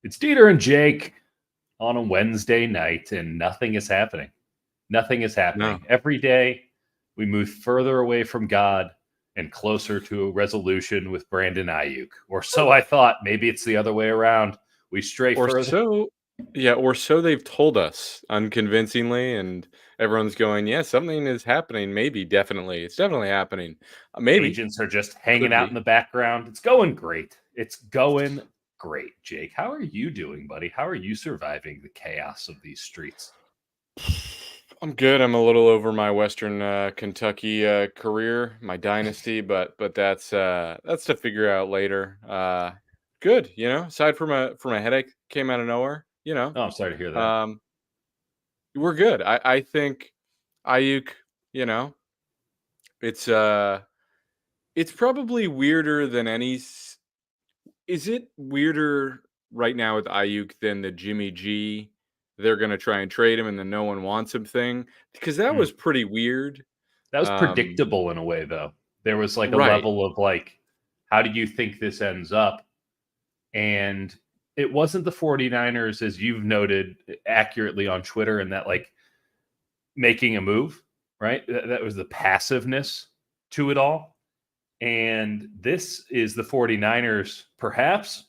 It's Dieter and Jake on a Wednesday night, and nothing is happening. Nothing is happening. No. Every day, we move further away from God and closer to a resolution with Brandon Aiyuk. Or so I thought. Maybe it's the other way around. We stray Or further. so they've told us unconvincingly, and everyone's going, yeah, something is happening. Maybe, definitely. It's definitely happening. Maybe. Agents are just hanging Could out in be. the background. It's going great. It's going great, Jake. How are you doing, buddy? How are you surviving the chaos of these streets? I'm good. I'm a little over my Western Kentucky career, my dynasty, but that's to figure out later. Good, aside from a headache came out of nowhere, Oh, I'm sorry to hear that. um, we're good. I think Ayuk, you know, it's uh it's probably weirder than is it weirder right now with Ayuk than the Jimmy G? They're gonna try and trade him and then no one wants him thing? Because that Mm. was pretty weird. That was Um, predictable in a way, though. There was like a right. level of like, how do you think this ends up? And it wasn't the 49ers, as you've noted accurately on Twitter, and that like making a move, right? That was the passiveness to it all. And this is the 49ers perhaps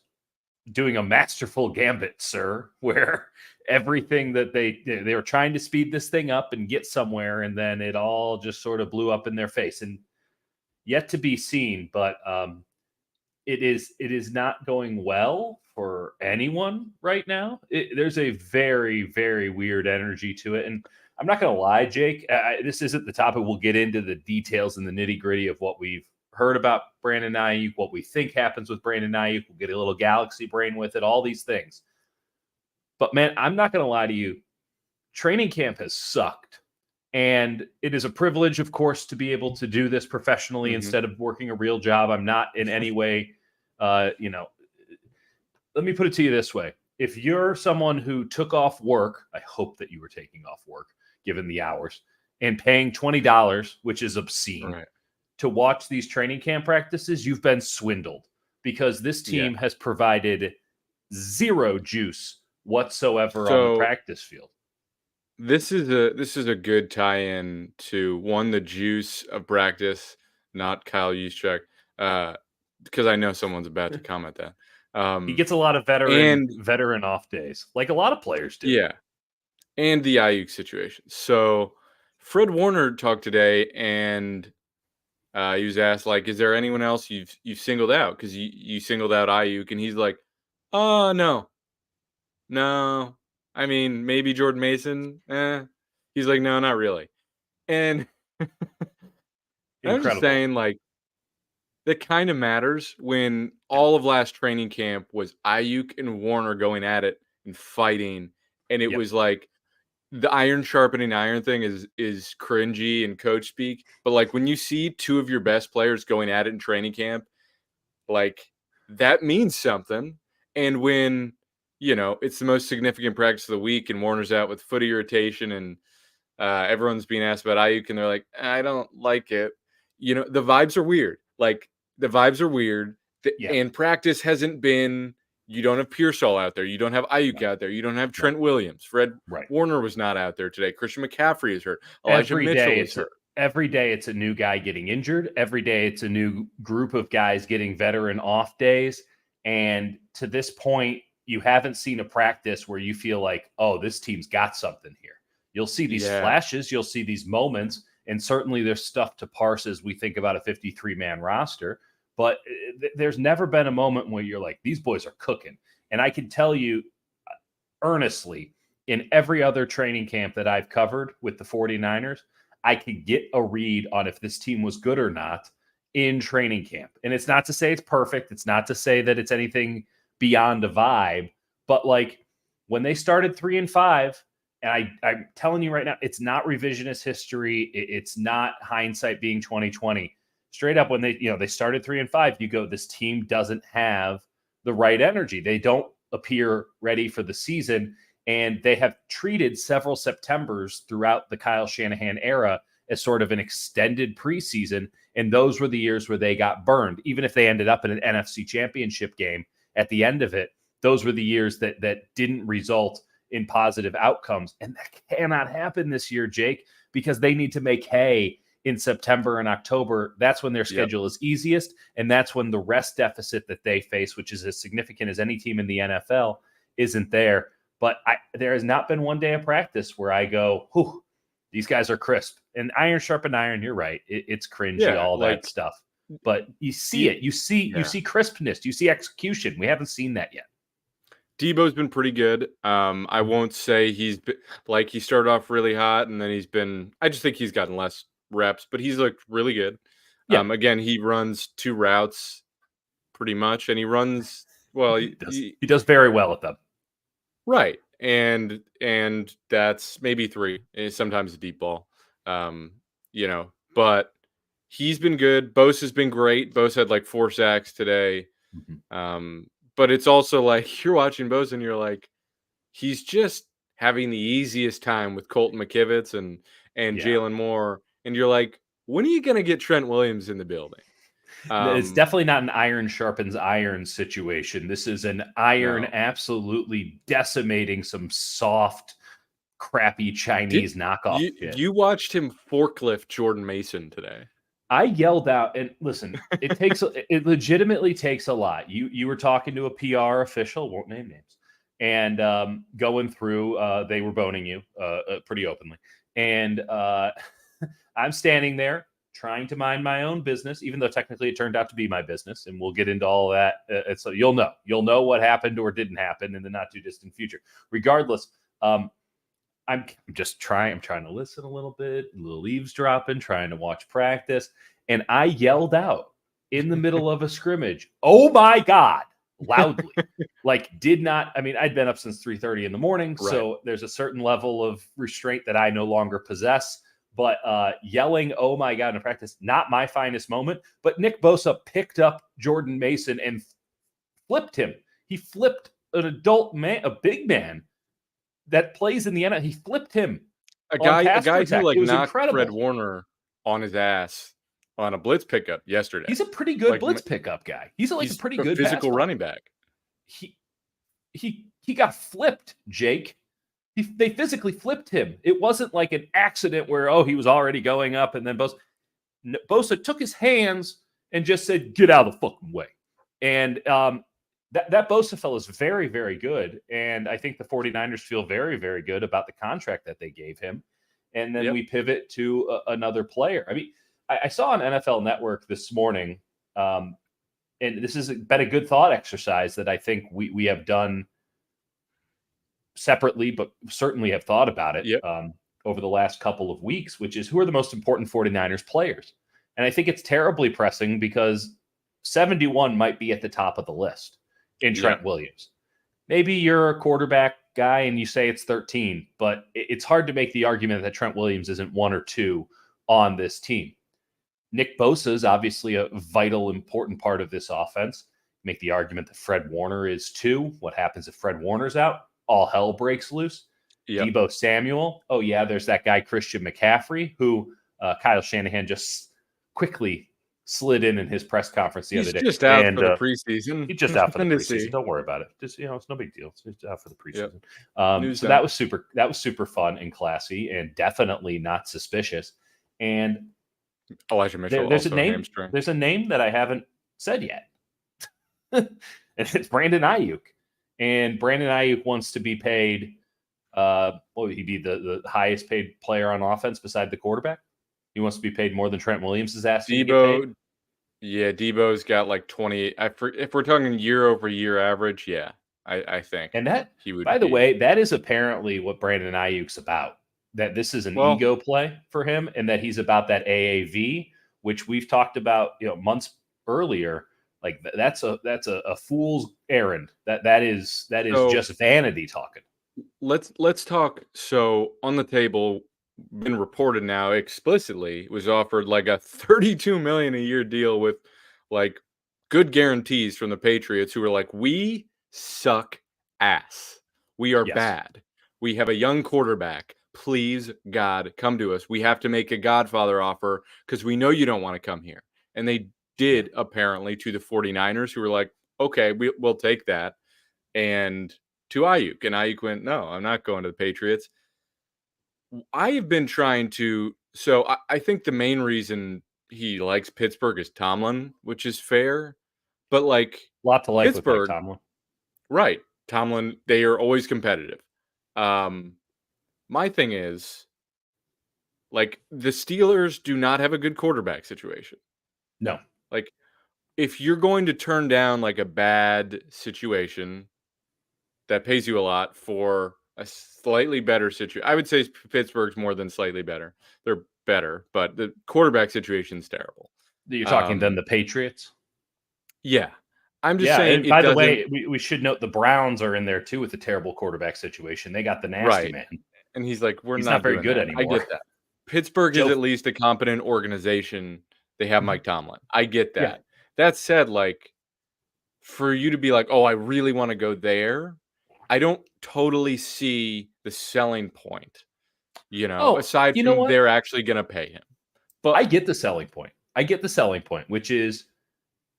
doing a masterful gambit, sir, where everything that they were trying to speed this thing up and get somewhere, and then it all just sort of blew up in their face. And yet to be seen, but it is not going well for anyone right now. There's a very very weird energy to it, and I'm not going to lie, Jake. This isn't the topic. We'll get into the details and the nitty gritty of what we've heard about Brandon Aiyuk, what we think happens with Brandon Aiyuk. We'll get a little galaxy brain with it, all these things. But man, I'm not going to lie to you. Training camp has sucked. And it is a privilege, of course, to be able to do this professionally Hmm. instead of working a real job. I'm not in any way, let me put it to you this way. If you're someone who took off work, I hope that you were taking off work given the hours, and paying $20, which is obscene, Right. to watch these training camp practices, you've been swindled because this Yeah. team has provided zero juice whatsoever on the So practice field. this is a good tie-in to one, the juice of practice, not Kyle Juszczyk, because I know someone's about to comment that. He gets a lot of veteran And veteran off days, like a lot of players do. yeah, and the Ayuk situation. So Fred Warner talked today, and he was asked, like, "Is there anyone else you've singled out? Because you singled out Ayuk," and he's like, "Oh no, no. I mean, maybe Jordan Mason. He's like, no, not really." And I'm just Incredible. saying, like, that kind of matters when all of last training camp was Ayuk and Warner going at it and fighting, and it Yep. was like the iron sharpening iron thing is cringy and coach speak. But like when you see two of your best players going at it in training camp, like that means something. And when it's the most significant practice of the week, and Warner's out with foot irritation, and everyone's being asked about Ayuk, and they're like, I don't like it. The vibes are weird. Like the vibes are weird, Yeah. and practice hasn't been. You don't have Pearsall out there. You don't have Ayuk out there. You don't have Right. Trent Williams. Fred Right. Warner was not out there today. Christian McCaffrey is hurt. Elijah Mitchell is hurt. Every day it's a new guy getting injured. Every day it's a new group of guys getting veteran off days. And to this point, you haven't seen a practice where you feel like, oh, this team's got something here. You'll see these Yeah. flashes, you'll see these moments, and certainly there's stuff to parse as we think about a 53-man roster. But there's never been a moment where you're like, these boys are cooking. And I can tell you earnestly, in every other training camp that I've covered with the 49ers, I could get a read on if this team was good or not in training camp. And it's not to say it's perfect. It's not to say that it's anything beyond a vibe. But like when they started 3-5, and I'm telling you right now, it's not revisionist history. It's not hindsight being 2020. Straight up, when they started 3-5, you go, this team doesn't have the right energy. They don't appear ready for the season. And they have treated several Septembers throughout the Kyle Shanahan era as sort of an extended preseason. And those were the years where they got burned. Even if they ended up in an NFC championship game at the end of it, those were the years that didn't result in positive outcomes. And that cannot happen this year, Jake, because they need to make hay in September and October. That's when their schedule is easiest. And that's when the rest deficit that they face, which is as significant as any team in the NFL, isn't there. But there has not been one day of practice where I go, whew, these guys are crisp. And iron sharpened iron, you're right. It's cringy, all that stuff. But you see it. You see crispness. You see execution. We haven't seen that yet. Debo's been pretty good. I won't say he's been, like, he started off really hot and then I just think he's gotten less reps, but he's looked really good. Yeah. Again, he runs 2 routes pretty much, and he runs well. He does very well at them. Right. And that's maybe 3, sometimes a deep ball. But he's been good. Bose has been great. Bose had like 4 sacks today. But it's also like you're watching Bose and you're like, he's just having the easiest time with Colton McKivitz and Jalen Moore. And you're like, when are you going to get Trent Williams in the building? It's definitely not an iron sharpens iron situation. This is an iron absolutely decimating some soft, crappy Chinese knockoff. You watched him forklift Jordan Mason today. I yelled out, and listen, it legitimately takes a lot. You were talking to a PR official, won't name names, and going through, they were boning you pretty openly. And I'm standing there trying to mind my own business, even though technically it turned out to be my business, and we'll get into all of that. So you'll know what happened or didn't happen in the not too distant future. Regardless, I'm trying to listen a little bit, a little eavesdropping, trying to watch practice. And I yelled out in the middle of a scrimmage, "Oh my God," loudly. I'd been up since 3:30 in the morning. Right. So there's a certain level of restraint that I no longer possess. But yelling, "Oh my God," in practice, not my finest moment. But Nick Bosa picked up Jordan Mason and flipped him. He flipped an adult man, a big man that plays in the NFL. He flipped him. A guy who knocked incredible. Fred Warner on his ass on a blitz pickup yesterday. He's a pretty good blitz pickup guy. He's a pretty good physical running back. He got flipped, Jake. They physically flipped him. It wasn't like an accident where, he was already going up and then Bosa took his hands and just said, "Get out of the fucking way." And that Bosa fellow is very, very good. And I think the 49ers feel very, very good about the contract that they gave him. And then we pivot to another player. I mean, I saw on NFL Network this morning, and this has been a good thought exercise that I think we have done separately, but certainly have thought about it over the last couple of weeks, which is who are the most important 49ers players. And I think it's terribly pressing because 71 might be at the top of the list in Trent Williams. Maybe you're a quarterback guy and you say it's 13, but it's hard to make the argument that Trent Williams isn't 1 or 2 on this team. Nick Bosa is obviously a vital, important part of this offense. Make the argument that Fred Warner is 2. What happens if Fred Warner's out? All hell breaks loose. Deebo Samuel. Oh, yeah, there's that guy, Christian McCaffrey, who Kyle Shanahan just quickly slid in his press conference the other day. He's just out for the preseason. He's just out for the preseason. Don't worry about it. Just, it's no big deal. It's just out for the preseason. So that was super fun and classy and definitely not suspicious. And Elijah Mitchell there's a name that I haven't said yet. And it's Brandon Aiyuk. And Brandon Aiyuk wants to be paid. Would he be the highest paid player on offense beside the quarterback? He wants to be paid more than Trent Williams is asking to get paid. Yeah, Debo's got like 28. If we're talking year over year average, I think. And that, he would. By the way, that is apparently what Brandon Ayuk's about. That this is an ego play for him, and that he's about that AAV, which we've talked about, months earlier. Like that's a fool's errand. That is just vanity talking. Let's talk. So on the table, been reported now explicitly, was offered like a $32 million a year deal with like good guarantees from the Patriots, who were like, we suck ass. We are bad. We have a young quarterback. Please, God, come to us. We have to make a Godfather offer because we know you don't want to come here. And they did, apparently, to the 49ers, who were like, okay, we'll take that. and to Aiyuk. And Aiyuk went, no, I'm not going to the Patriots. I have been trying to. So I think the main reason he likes Pittsburgh is Tomlin, which is fair. But like A lot to like with Mike Pittsburgh, Tomlin. right? Tomlin, they are always competitive. My thing is, like, the Steelers do not have a good quarterback situation. No. Like, if you're going to turn down like a bad situation that pays you a lot for a slightly better situation, I would say Pittsburgh's more than slightly better. They're better, but the quarterback situation's terrible. You're talking then the Patriots? Yeah. I'm just Yeah, saying and it by the doesn't. way, we should note the Browns are in there too with a terrible quarterback situation. They got the nasty Right. man. And he's like, we're He's not not very doing good that. I anymore. get that. Pittsburgh is Joe, at least a competent organization. They have Mike Tomlin. I get yeah. that. That said, like, for you to be like, oh, I really want to go there, I don't totally see the selling point, Oh, aside you know from what? they're actually going to pay him. I But get the selling point. I get the selling point, which is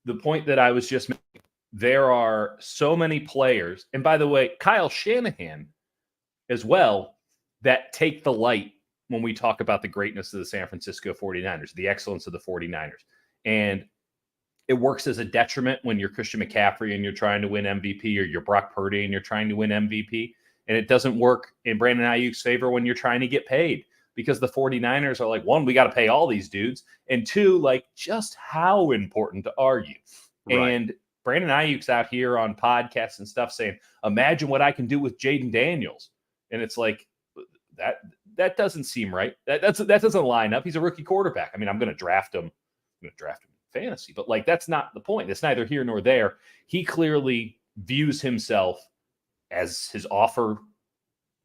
the point that I was just making. There are so many players, and by the way, Kyle Shanahan as well, that take the light when we talk about the greatness of the San Francisco 49ers, the excellence of the 49ers. And it works as a detriment when you're Christian McCaffrey and you're trying to win MVP, or you're Brock Purdy and you're trying to win MVP. And it doesn't work in Brandon Aiyuk's favor when you're trying to get paid, because the 49ers are like, one, we got to pay all these dudes. And two, like, just how important are you? right. And Brandon Aiyuk's out here on podcasts and stuff saying, imagine what I can do with Jaden Daniels. And it's like, that doesn't seem right. That doesn't line up. He's a rookie quarterback. I mean, I'm going to draft him. I'm going to draft him in fantasy, but like, that's not the point. It's neither here nor there. He clearly views himself, as his offer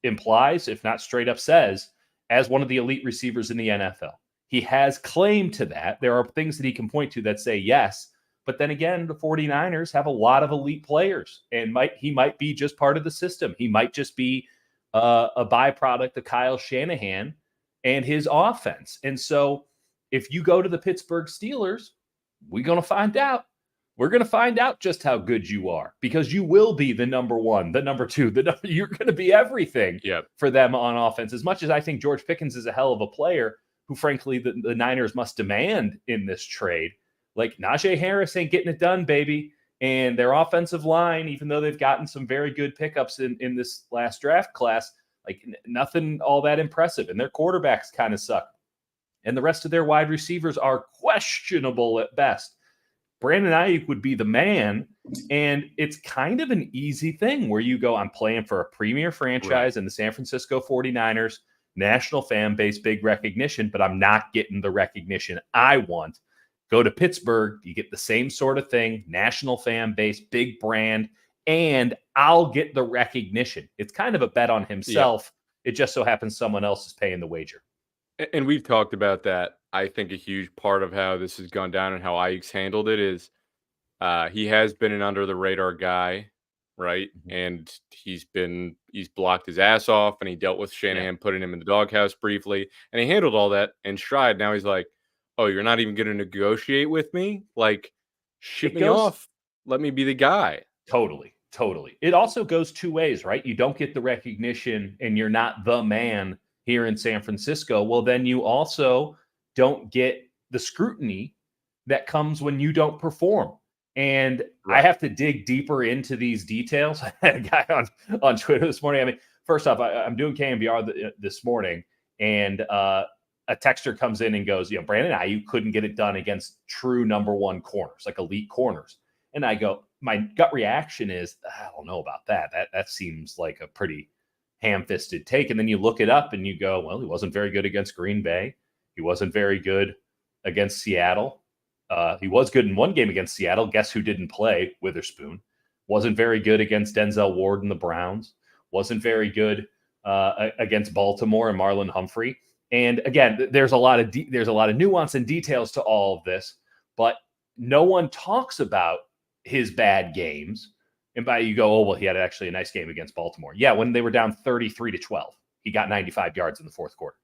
implies, if not straight up says, as one of the elite receivers in the NFL. He has claim to that. There are things that he can point to that say yes. But then again, the 49ers have a lot of elite players, and he might be just part of the system. He might just be a byproduct of Kyle Shanahan and his offense. And so if you go to the Pittsburgh Steelers, we're going to find out. We're going to find out just how good you are, because you will be the number one, the number two, you're going to be everything for them on offense. As much as I think George Pickens is a hell of a player, who frankly the Niners must demand in this trade, like, Najee Harris ain't getting it done, baby. And their offensive line, even though they've gotten some very good pickups in this last draft class, like, nothing all that impressive. And their quarterbacks kind of suck. And the rest of their wide receivers are questionable at best. Brandon Aiyuk would be the man. And it's kind of an easy thing where you go, I'm playing for a premier franchise in the San Francisco 49ers, national fan base, big recognition, but I'm not getting the recognition I want. Go to Pittsburgh, you get the same sort of thing, national fan base, big brand, and I'll get the recognition. It's kind of a bet on himself. It just so happens someone else is paying the wager. And we've talked about that. I think a huge part of how this has gone down and how Aiyuk's handled it is he has been an under the radar guy, right? And he's blocked his ass off, and he dealt with Shanahan putting him in the doghouse briefly, and he handled all that in stride. Now he's like, oh, you're not even going to negotiate with me? Like, ship me off. Let me be the guy. Totally. It also goes two ways, right? You don't get the recognition and you're not the man here in San Francisco. Well, then you also don't get the scrutiny that comes when you don't perform. And I have to dig deeper into these details. I had a guy on Twitter this morning. I mean, first off, I'm doing KMBR this morning, and a texter comes in and goes, Brandon Aiyuk couldn't get it done against true number one corners, like elite corners. And I go, my gut reaction is, I don't know about that. That seems like a pretty ham-fisted take. And then you look it up and you go, well, he wasn't very good against Green Bay. He wasn't very good against Seattle. He was good in one game against Seattle. Guess who didn't play? Witherspoon. Wasn't very good against Denzel Ward and the Browns. Wasn't very good against Baltimore and Marlon Humphrey. And again, there's a lot of nuance and details to all of this, but no one talks about his bad games. And by you go, oh, well, he had actually a nice game against Baltimore. Yeah, when they were down 33-12, he got 95 yards in the fourth quarter.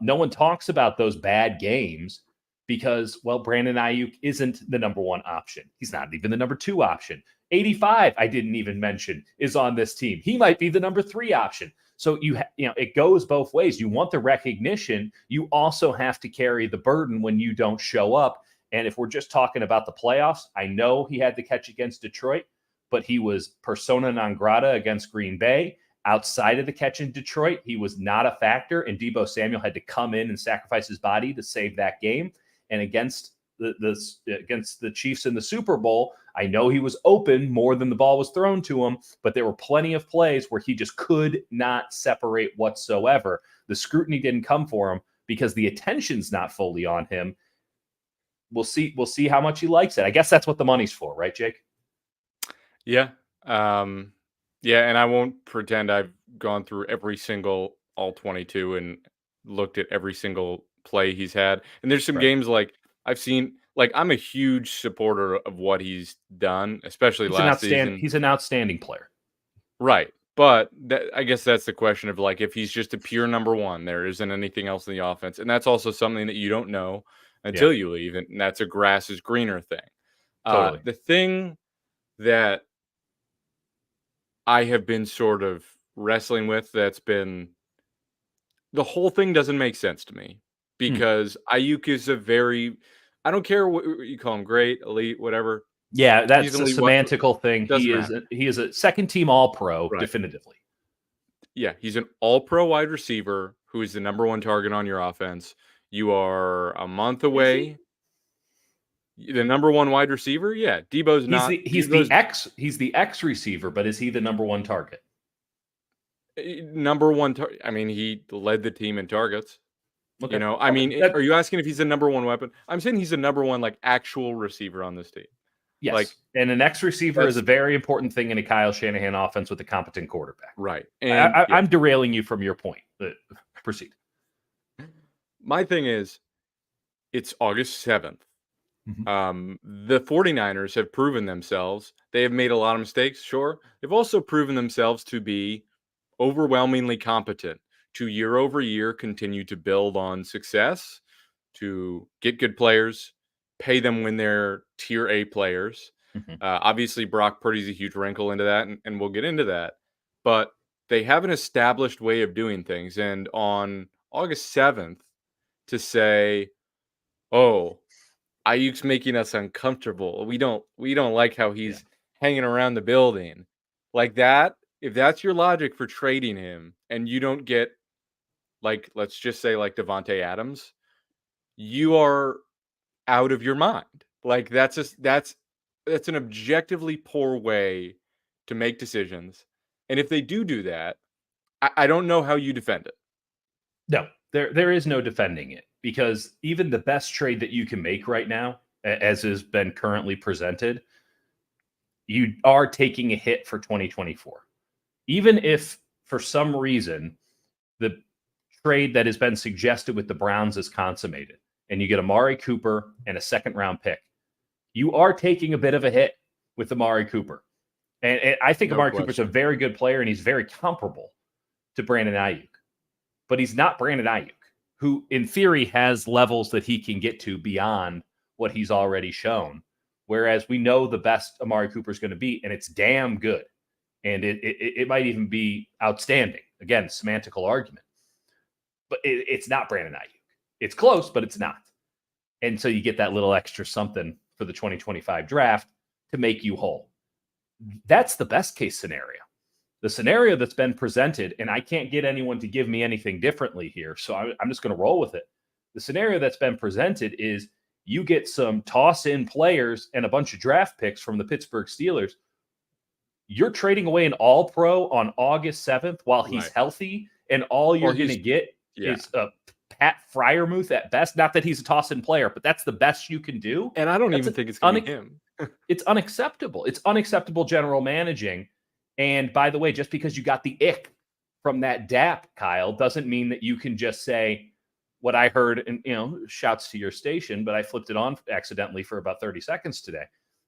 No one talks about those bad games because, well, Brandon Aiyuk isn't the number one option. He's not even the number two option. 85, I didn't even mention, is on this team. He might be the number three option. So it goes both ways. You want the recognition. You also have to carry the burden when you don't show up. And if we're just talking about the playoffs, I know he had the catch against Detroit, but he was persona non grata against Green Bay. Outside of the catch in Detroit, he was not a factor, and Deebo Samuel had to come in and sacrifice his body to save that game. And against the Chiefs in the Super Bowl, I know he was open more than the ball was thrown to him, but there were plenty of plays where he just could not separate whatsoever. The scrutiny didn't come for him because the attention's not fully on him. We'll see how much he likes it. I guess that's what the money's for, right, Jake? Yeah. Yeah, and I won't pretend I've gone through every single all 22 and looked at every single play he's had. And there's some games like I've seen, like I'm a huge supporter of what he's done, especially last season. He's an outstanding player. Right. But I guess that's the question of like, if he's just a pure number one, there isn't anything else in the offense. And that's also something that you don't know until you leave. And that's a grass is greener thing. Totally. The thing that I have been sort of wrestling with, that's been, the whole thing doesn't make sense to me because Aiyuk is I don't care what you call him, great, elite, whatever. Yeah, that's a semantical thing. He is a second team All-Pro, definitively. Yeah, he's an All-Pro wide receiver who is the number one target on your offense. You are a month away. The number one wide receiver? Yeah. Debo's not. He's the X receiver, but is he the number one target? Number one target. I mean, he led the team in targets. Okay. Are you asking if he's the number one weapon? I'm saying he's the number one, like, actual receiver on this team. Yes. And an X receiver is a very important thing in a Kyle Shanahan offense with a competent quarterback. Right. And I'm derailing you from your point. Proceed. My thing is, it's August 7th. The 49ers have proven themselves. They have made a lot of mistakes, sure. They've also proven themselves to be overwhelmingly competent to year over year continue to build on success, to get good players, pay them when they're tier A players. Obviously, Brock Purdy's a huge wrinkle into that, and we'll get into that. But they have an established way of doing things. And on August 7th, to say, oh, Aiyuk's making us uncomfortable. We don't like how he's hanging around the building. Like that, if that's your logic for trading him and you don't get, like, let's just say like Devontae Adams, you are out of your mind. Like that's an objectively poor way to make decisions. And if they do that, I don't know how you defend it. No, there is no defending it, because even the best trade that you can make right now, as has been currently presented, you are taking a hit for 2024. Even if for some reason the trade that has been suggested with the Browns is consummated and you get Amari Cooper and a second round pick, you are taking a bit of a hit with Amari Cooper. And I think Amari Cooper's a very good player, and he's very comparable to Brandon Aiyuk. But he's not Brandon Aiyuk, who in theory has levels that he can get to beyond what he's already shown. Whereas we know the best Amari Cooper is going to be, and it's damn good. And it might even be outstanding. Again, semantical argument. But it's not Brandon Aiyuk. It's close, but it's not. And so you get that little extra something for the 2025 draft to make you whole. That's the best case scenario. The scenario that's been presented, and I can't get anyone to give me anything differently here, so I'm just going to roll with it. The scenario that's been presented is you get some toss-in players and a bunch of draft picks from the Pittsburgh Steelers. You're trading away an all-pro on August 7th while he's healthy, and all you're going to get is a Pat Freiermuth at best. Not that he's a toss-in player, but that's the best you can do. And I don't even think it's going to be him. It's unacceptable. It's unacceptable general managing. And by the way, just because you got the ick from that DAP, Kyle, doesn't mean that you can just say what I heard, and shouts to your station, but I flipped it on accidentally for about 30 seconds today.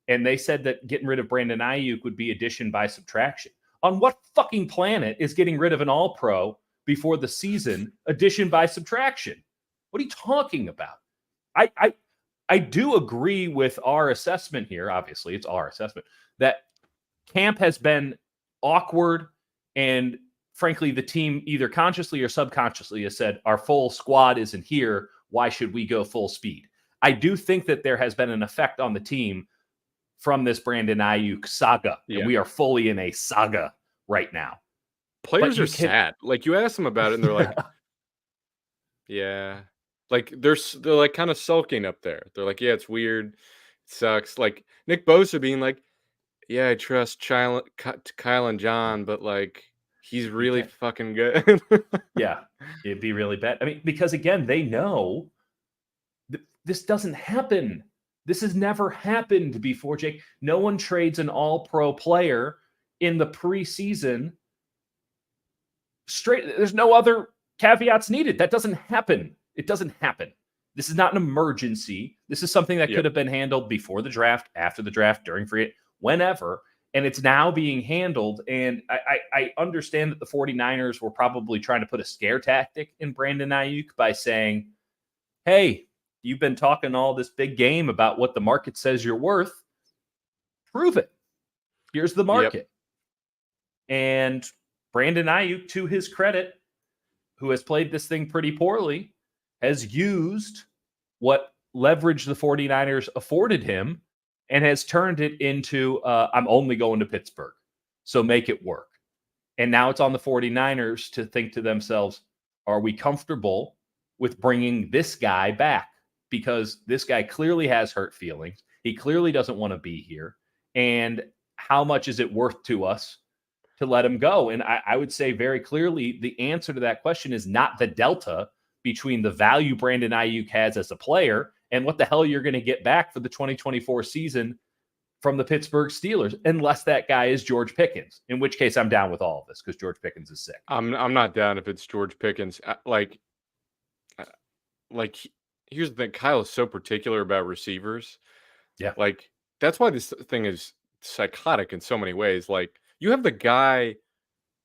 And they said that getting rid of Brandon Aiyuk would be addition by subtraction. On what fucking planet is getting rid of an all-pro before the season addition by subtraction? What are you talking about? I do agree with our assessment here. Obviously, it's our assessment that camp has been awkward, and frankly, the team either consciously or subconsciously has said, our full squad isn't here. Why should we go full speed? I do think that there has been an effect on the team from this Brandon Aiyuk saga, and Yeah. we are fully in a saga right now. Players are sad. Like, you ask them about it, and they're like, yeah. Like, they're like kind of sulking up there. They're like, yeah, it's weird. It sucks. Like, Nick Bosa being like, yeah, I trust Kyle and John, but like, he's really fucking good. Yeah, it'd be really bad. I mean, because again, they know this doesn't happen. This has never happened before, Jake. No one trades an all-pro player in the preseason straight. There's no other caveats needed. That doesn't happen. It doesn't happen. This is not an emergency. This is something that could have been handled before the draft, after the draft, during free, whenever. And it's now being handled. And I understand that the 49ers were probably trying to put a scare tactic in Brandon Aiyuk by saying, hey, you've been talking all this big game about what the market says you're worth. Prove it. Here's the market. And Brandon Aiyuk, to his credit, who has played this thing pretty poorly, has used what leverage the 49ers afforded him and has turned it into, I'm only going to Pittsburgh, so make it work. And now it's on the 49ers to think to themselves, are we comfortable with bringing this guy back? Because this guy clearly has hurt feelings. He clearly doesn't want to be here. And how much is it worth to us to let him go? And I would say very clearly the answer to that question is not the delta between the value Brandon Aiyuk has as a player and what the hell you're going to get back for the 2024 season from the Pittsburgh Steelers, unless that guy is George Pickens, in which case I'm down with all of this because George Pickens is sick. I'm not down if it's George Pickens. Like here's the thing. Kyle is so particular about receivers. Yeah. Like, that's why this thing is psychotic in so many ways. Like, you have the guy,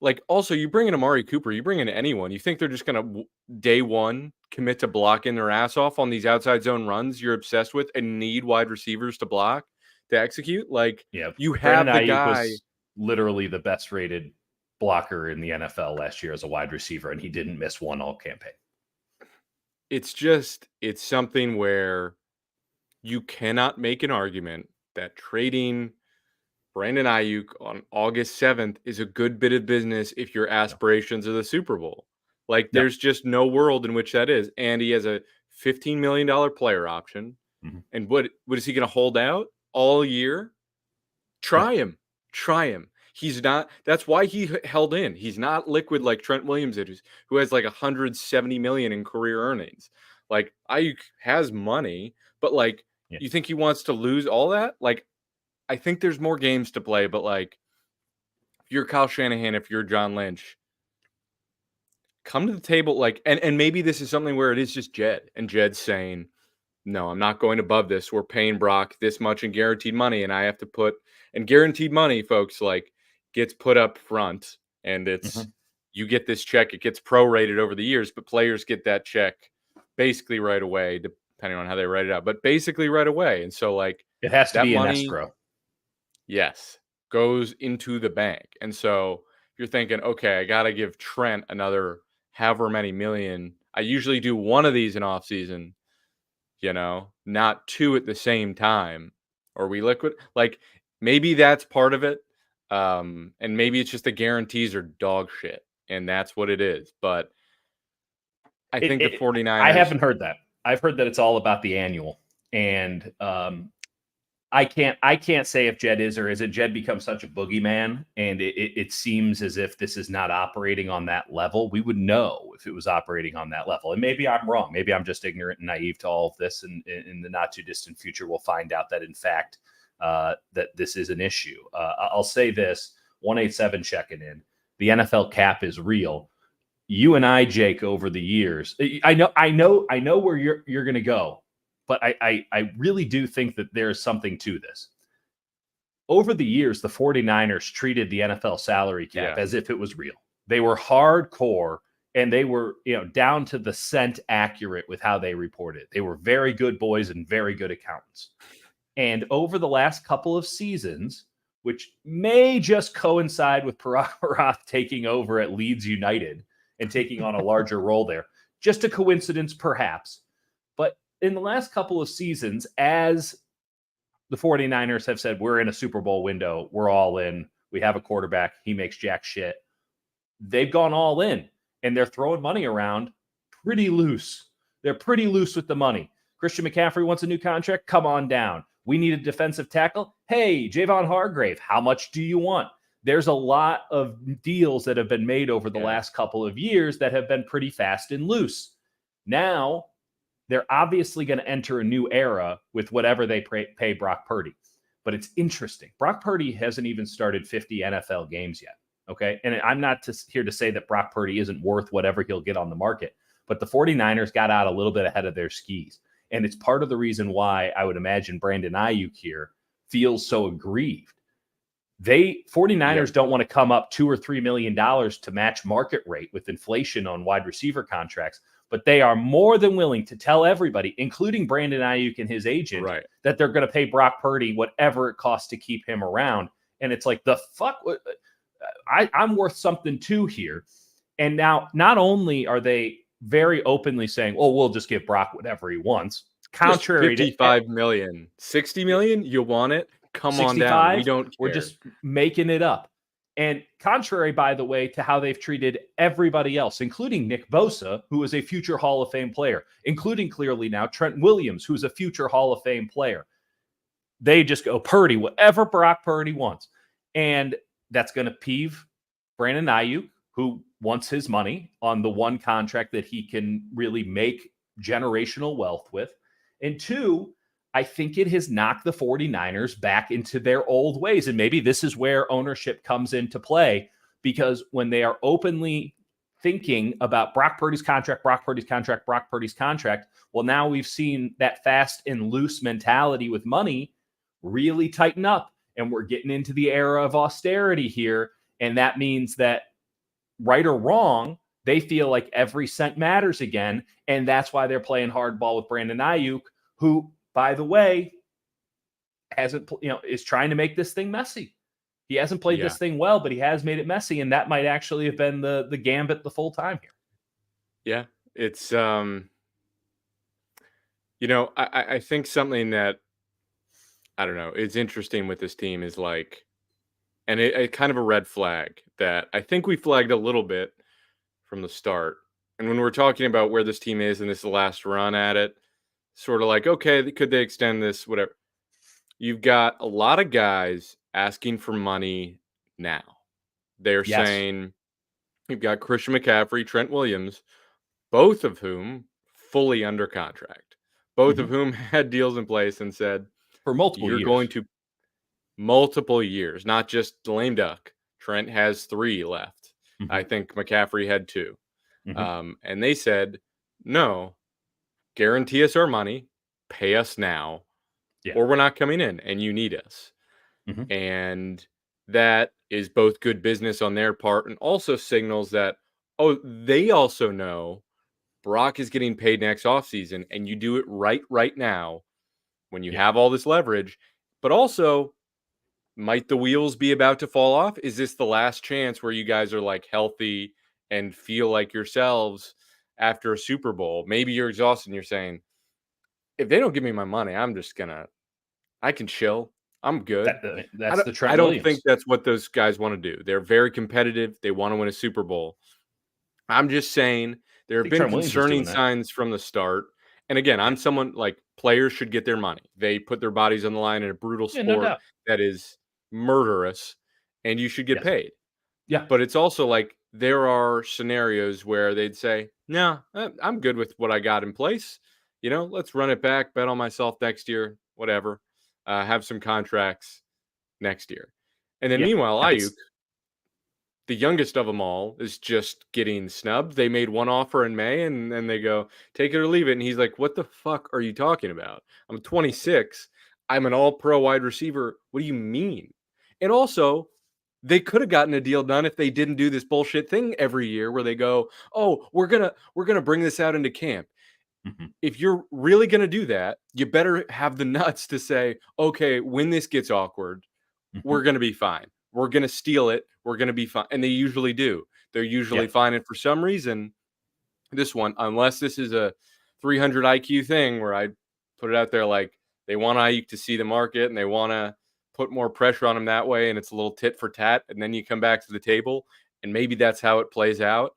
like, also you bring in Amari Cooper, you bring in anyone, you think they're just going to day one commit to blocking their ass off on these outside zone runs you're obsessed with and need wide receivers to block, to execute? Like, you have Brandon the Aiyuk guy. was literally the best rated blocker in the NFL last year as a wide receiver, and he didn't miss one all campaign. It's something where you cannot make an argument that trading Brandon Aiyuk on August 7th is a good bit of business if your aspirations are the Super Bowl. Like, there's just no world in which that is. And he has a $15 million player option. Mm-hmm. And what is he going to hold out all year? Try him. He's not. That's why he held in. He's not liquid like Trent Williams, who has like 170 million in career earnings. Like, Aiyuk has money, but like, you think he wants to lose all that? Like, I think there's more games to play, but like, if you're Kyle Shanahan, if you're John Lynch, come to the table. Like, and maybe this is something where it is just Jed, and Jed's saying, no, I'm not going above this. We're paying Brock this much in guaranteed money, and I have to put, and guaranteed money, folks, like, gets put up front, and it's you get this check. It gets prorated over the years, but players get that check basically right away, depending on how they write it out, but basically right away. And so, like, it has to that be money, an escrow. Yes, goes into the bank. And so you're thinking, okay, I got to give Trent another however many million. I usually do one of these in off season, not two at the same time. Or we liquid, like, maybe that's part of it. And maybe it's just the guarantees are dog shit, and that's what it is. But I think the 49ers. I haven't heard that. I've heard that it's all about the annual. And I can't say if Jed is or isn't. Jed becomes such a boogeyman, and it seems as if this is not operating on that level. We would know if it was operating on that level. And maybe I'm wrong. Maybe I'm just ignorant and naive to all of this. And in the not too distant future, we'll find out that, in fact, that this is an issue. I'll say this, 187 checking in. The NFL cap is real. You and I, Jake, over the years, I know where you're going to go. But I really do think that there's something to this. Over the years, the 49ers treated the NFL salary cap as if it was real. They were hardcore And they were, down to the cent accurate with how they reported. They were very good boys and very good accountants. And over the last couple of seasons, which may just coincide with Parath taking over at Leeds United and taking on a larger role there, just a coincidence perhaps. But in the last couple of seasons, as the 49ers have said, we're in a Super Bowl window, we're all in, we have a quarterback, he makes jack shit. They've gone all in, and they're throwing money around pretty loose. They're pretty loose with the money. Christian McCaffrey wants a new contract. Come on down. We need a defensive tackle. Hey, Javon Hargrave, how much do you want? There's a lot of deals that have been made over the last couple of years that have been pretty fast and loose. Now, they're obviously going to enter a new era with whatever they pay Brock Purdy. But it's interesting. Brock Purdy hasn't even started 50 NFL games yet. Okay. And I'm not here to say that Brock Purdy isn't worth whatever he'll get on the market, but the 49ers got out a little bit ahead of their skis. And it's part of the reason why I would imagine Brandon Aiyuk here feels so aggrieved. 49ers don't want to come up $2 or $3 million to match market rate with inflation on wide receiver contracts, but they are more than willing to tell everybody, including Brandon Aiyuk and his agent, that they're going to pay Brock Purdy whatever it costs to keep him around. And it's like, the fuck? I'm worth something too here. And now not only are they very openly saying, well, we'll just give Brock whatever he wants. Contrary to 55 million, 60 million, you want it? Come 65, on down. We don't care. We're just making it up. And contrary, by the way, to how they've treated everybody else, including Nick Bosa, who is a future Hall of Fame player, including clearly now Trent Williams, who's a future Hall of Fame player. They just go Purdy, whatever Brock Purdy wants. And that's going to peeve Brandon Aiyuk, who wants his money on the one contract that he can really make generational wealth with. And two, I think it has knocked the 49ers back into their old ways. And maybe this is where ownership comes into play, because when they are openly thinking about Brock Purdy's contract, well, now we've seen that fast and loose mentality with money really tighten up. And we're getting into the era of austerity here. And that means that, right or wrong, they feel like every cent matters again. And that's why they're playing hardball with Brandon Aiyuk, who, by the way, is trying to make this thing messy. He hasn't played this thing well, but he has made it messy. And that might actually have been the gambit the full time here. Yeah. It's, I think something that, I don't know, it's interesting with this team is like, and it kind of a red flag that I think we flagged a little bit from the start. And when we're talking about where this team is and this is the last run at it, sort of like, okay, could they extend this, whatever. You've got a lot of guys asking for money now. They're saying, you've got Christian McCaffrey, Trent Williams, both of whom fully under contract, both of whom had deals in place and said, for multiple years. You're going to multiple years, not just lame duck. Trent has 3 left. I think McCaffrey had 2. And they said, no, guarantee us our money, pay us now, or we're not coming in and you need us. And that is both good business on their part and also signals that, they also know Brock is getting paid next offseason and you do it right now when you have all this leverage. But also, might the wheels be about to fall off? Is this the last chance where you guys are like healthy and feel like yourselves after a Super Bowl? Maybe you're exhausted and you're saying, if they don't give me my money, I can chill. I'm good. That's the Trent I don't Williams. think that's what those guys want to do. They're very competitive. They want to win a Super Bowl. I'm just saying there have been concerning signs from the start. And again, I'm someone like players should get their money. They put their bodies on the line in a brutal sport that is murderous, and you should get paid. Yeah. But it's also like there are scenarios where they'd say, no, I'm good with what I got in place. Let's run it back, bet on myself next year, whatever. Have some contracts next year. And then meanwhile, Aiyuk, the youngest of them all, is just getting snubbed. They made one offer in May and then they go, take it or leave it. And he's like, what the fuck are you talking about? I'm 26. I'm an all-pro wide receiver. What do you mean? And also, They could have gotten a deal done if they didn't do this bullshit thing every year where they go, "Oh, we're gonna bring this out into camp." Mhm. If you're really gonna do that, you better have the nuts to say, "Okay, when this gets awkward, Mhm. we're gonna be fine. We're gonna steal it. We're gonna be fine." And they usually do. They're Yeah. usually fine. And for some reason, this one, unless this is a 300 IQ thing where I put it out there like they want Ayuk to see the market and they want to put more pressure on him that way, and it's a little tit for tat, and then you come back to the table, and maybe that's how it plays out.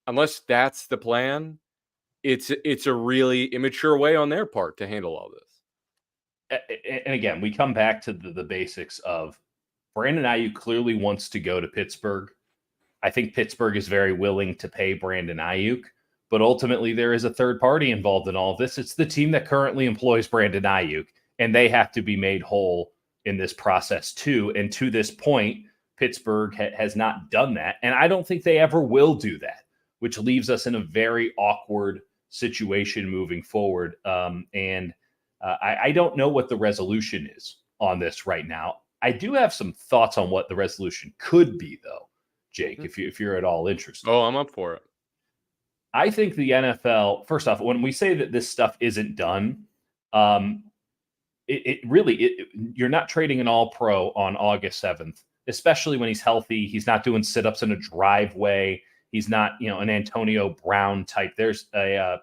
Unless that's the plan, it's a really immature way on their part to handle all this. And again, we come back to the basics of Brandon Aiyuk clearly wants to go to Pittsburgh. I think Pittsburgh is very willing to pay Brandon Aiyuk, but ultimately there is a third party involved in all of this. It's the team that currently employs Brandon Aiyuk, and they have to be made whole in this process too. And to this point, Pittsburgh has not done that, and I don't think they ever will do that, which leaves us in a very awkward situation moving forward. I don't know what the resolution is on this right now. I do have some thoughts on what the resolution could be, though, Jake, if you're at all interested. Oh, I'm up for it. I think the NFL, first off, when we say that this stuff isn't done, it really you're not trading an all pro on August 7th, especially when he's healthy. He's not doing sit-ups in a driveway. He's not, an Antonio Brown type. There's a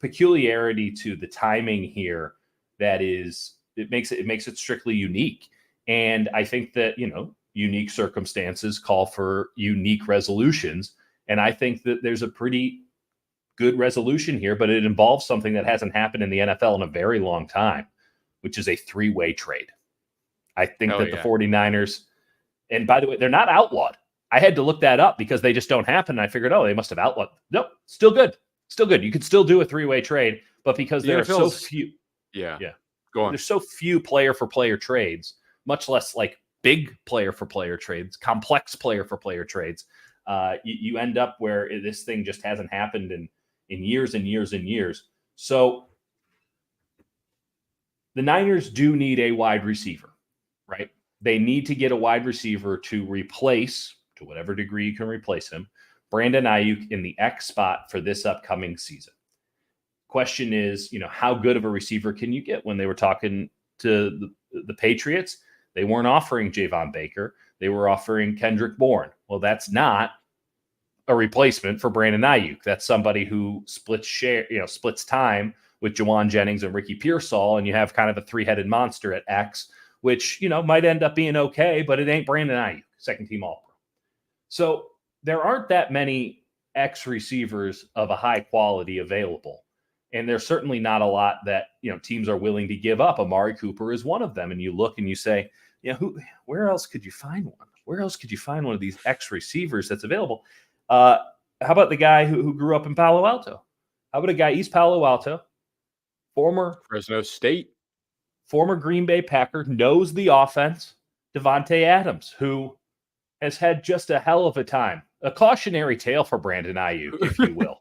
peculiarity to the timing here that is it makes it strictly unique. And I think that, unique circumstances call for unique resolutions. And I think that there's a pretty good resolution here, but it involves something that hasn't happened in the NFL in a very long time, which is a three-way trade. I think Hell that the yeah. 49ers, and by the way, they're not outlawed. I had to look that up because they just don't happen. And I figured, they must have outlawed. Nope, still good. Still good. You could still do a three-way trade, but because there are so few. Yeah. Yeah. Go on. There's so few player for player trades, much less like big player for player trades, complex player for player trades. You end up where this thing just hasn't happened in years and years and years. So the Niners do need a wide receiver, right? They need to get a wide receiver to replace, to whatever degree you can replace him, Brandon Aiyuk in the X spot for this upcoming season. Question is, how good of a receiver can you get? When they were talking to the Patriots, they weren't offering Javon Baker. They were offering Kendrick Bourne. Well, that's not a replacement for Brandon Aiyuk. That's somebody who splits time with Jawan Jennings and Ricky Pearsall, and you have kind of a three-headed monster at X, which, might end up being okay, but it ain't Brandon Aiyuk, second team All-Pro. So there aren't that many X receivers of a high quality available. And there's certainly not a lot that, teams are willing to give up. Amari Cooper is one of them. And you look and you say, where else could you find one? Where else could you find one of these X receivers that's available? How about the guy who grew up in Palo Alto? How about a guy, East Palo Alto, former Fresno State, former Green Bay Packer, knows the offense, Devontae Adams, who has had just a hell of a time. A cautionary tale for Brandon Aiyuk, if you will.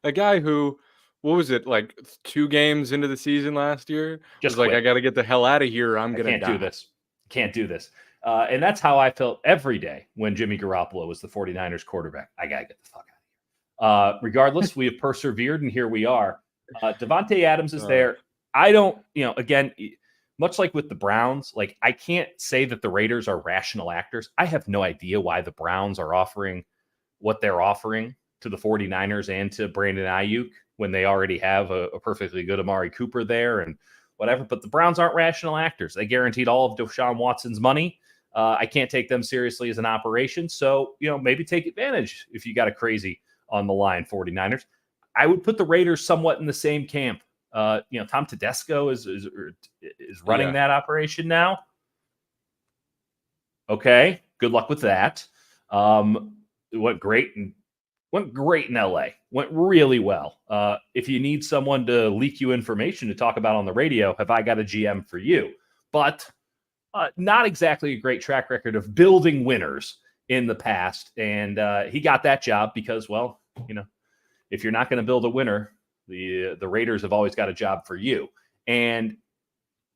a guy who, what was it, like 2 games into the season last year? Just was like, quit. I got to get the hell out of here. I'm going to die. Do this. Can't do this. And that's how I felt every day when Jimmy Garoppolo was the 49ers quarterback. I got to get the fuck out of here. Regardless, we have persevered, and here we are. Devontae Adams is there. I don't, again, much like with the Browns, like I can't say that the Raiders are rational actors. I have no idea why the Browns are offering what they're offering to the 49ers and to Brandon Aiyuk when they already have a perfectly good Amari Cooper there and whatever. But the Browns aren't rational actors. They guaranteed all of Deshaun Watson's money. I can't take them seriously as an operation. So, maybe take advantage if you got a crazy on the line 49ers. I would put the Raiders somewhat in the same camp. Tom Tedesco is running that operation now. Okay, good luck with that. It went great in LA. Went really well. If you need someone to leak you information to talk about on the radio, have I got a GM for you? But not exactly a great track record of building winners in the past. And he got that job because, well, if you're not going to build a winner, the Raiders have always got a job for you. And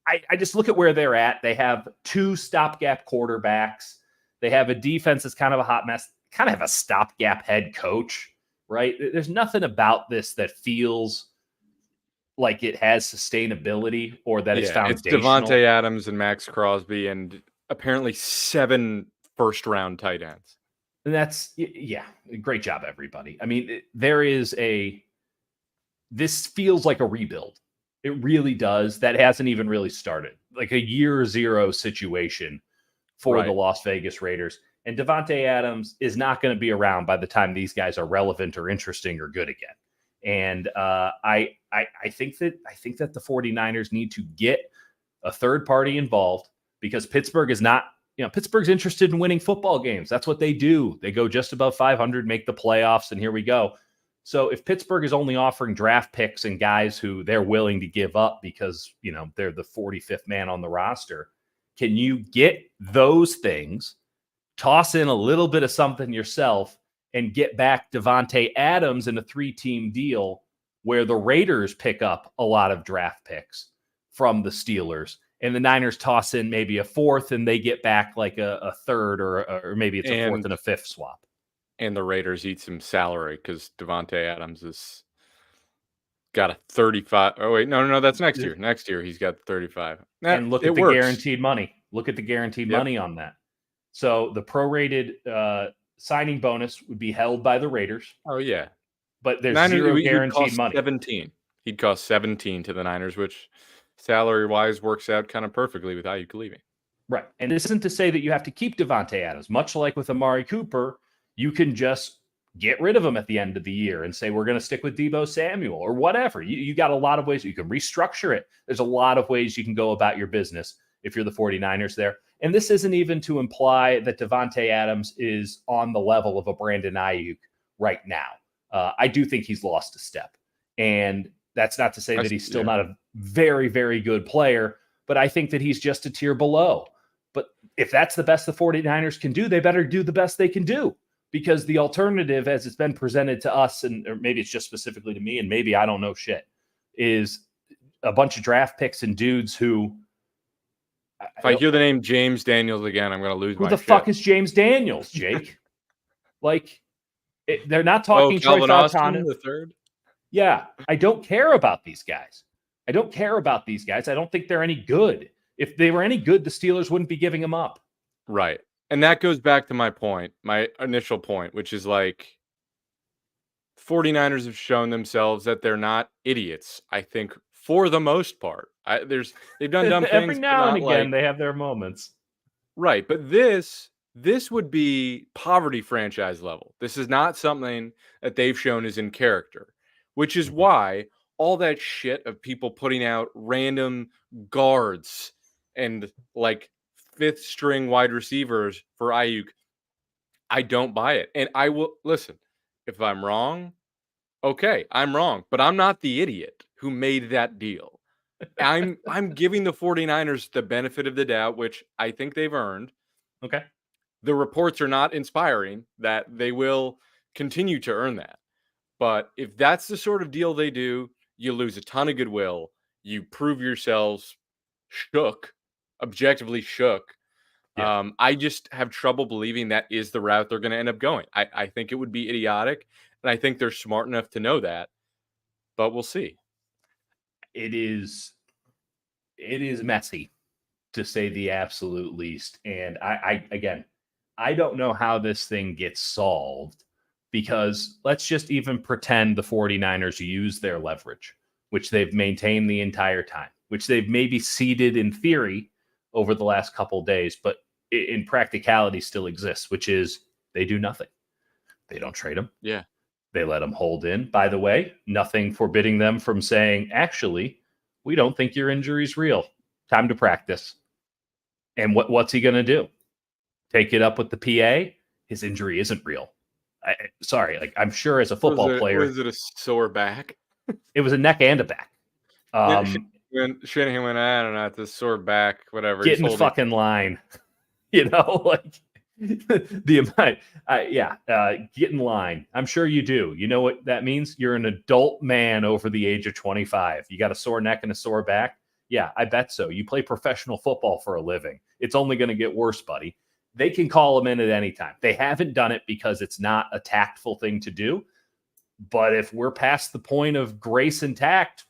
I just look at where they're at. They have 2 stopgap quarterbacks. They have a defense that's kind of a hot mess, kind of have a stopgap head coach, right? There's nothing about this that feels like it has sustainability or that it's It's foundational. Devontae Adams and Max Crosby and apparently 7 first-round tight ends. And that's, yeah, great job, everybody. I mean, this feels like a rebuild. It really does. That hasn't even really started. Like a year zero situation for the Las Vegas Raiders. And Devontae Adams is not going to be around by the time these guys are relevant or interesting or good again. And I think that the 49ers need to get a third party involved, because Pittsburgh is not, Pittsburgh's interested in winning football games. That's what they do. They go just above 500, make the playoffs, and here we go. So if Pittsburgh is only offering draft picks and guys who they're willing to give up because, they're the 45th man on the roster, can you get those things, toss in a little bit of something yourself, and get back Devontae Adams in a 3-team deal where the Raiders pick up a lot of draft picks from the Steelers, and the Niners toss in maybe a 4th and they get back like a 3rd or maybe it's a 4th and a 5th swap. And the Raiders eat some salary because Devontae Adams has got a 35. Oh, wait, no, that's next year. Next year, he's got 35. And look at the guaranteed money. Look at the guaranteed money on that. So the prorated signing bonus would be held by the Raiders. Oh, yeah. But there's zero guaranteed money. 17. He'd cost 17 to the Niners, which salary-wise works out kind of perfectly with Aiyuk leaving. Right. And this isn't to say that you have to keep Devontae Adams. Much like with Amari Cooper, you can just get rid of him at the end of the year and say, we're going to stick with Deebo Samuel or whatever. You got a lot of ways. You can restructure it. There's a lot of ways you can go about your business if you're the 49ers there. And this isn't even to imply that Devontae Adams is on the level of a Brandon Aiyuk right now. I do think he's lost a step. And that's not to say that he's still not a very, very good player, but I think that he's just a tier below. But if that's the best the 49ers can do, they better do the best they can do. Because the alternative, as it's been presented to us, or maybe it's just specifically to me, and maybe I don't know shit, is a bunch of draft picks and dudes who... If I hear the name James Daniels again, I'm going to lose my shit. Who the fuck is James Daniels, Jake? They're not talking Troy Fautanu. The third? Yeah, I don't care about these guys. I don't think they're any good. If they were any good, the Steelers wouldn't be giving them up. Right. And that goes back to my point, my initial point, which is 49ers have shown themselves that they're not idiots, I think, for the most part. They've done dumb things. Every now and again, they have their moments. Right. But this would be poverty franchise level. This is not something that they've shown is in character, which is why all that shit of people putting out random guards and 5th string wide receivers for Aiyuk, I don't buy it. And I will listen, if I'm wrong, okay, I'm wrong, but I'm not the idiot who made that deal. I'm giving the 49ers the benefit of the doubt, which I think they've earned. Okay. The reports are not inspiring that they will continue to earn that. But if that's the sort of deal they do, you lose a ton of goodwill. You prove yourselves objectively shook. Yeah. I just have trouble believing that is the route they're going to end up going. I think it would be idiotic, and I think they're smart enough to know that, but we'll see. It is messy, to say the absolute least. And I don't know how this thing gets solved, because let's just even pretend the 49ers use their leverage, which they've maintained the entire time, which they've maybe ceded in theory over the last couple of days, but in practicality still exists, which is they do nothing. They don't trade them. Yeah. They let them hold in. By the way, nothing forbidding them from saying, actually, we don't think your injury's real. Time to practice. And what's he going to do? Take it up with the PA? His injury isn't real. I'm sure as a football player. Was it a sore back? It was a neck and a back. Shanahan went, I don't know, it's a sore back, whatever. Get in the fucking line. Get in line. I'm sure you do. You know what that means? You're an adult man over the age of 25. You got a sore neck and a sore back? Yeah, I bet so. You play professional football for a living. It's only going to get worse, buddy. they can call him in at any time. They haven't done it because it's not a tactful thing to do. But if we're past the point of grace and tact,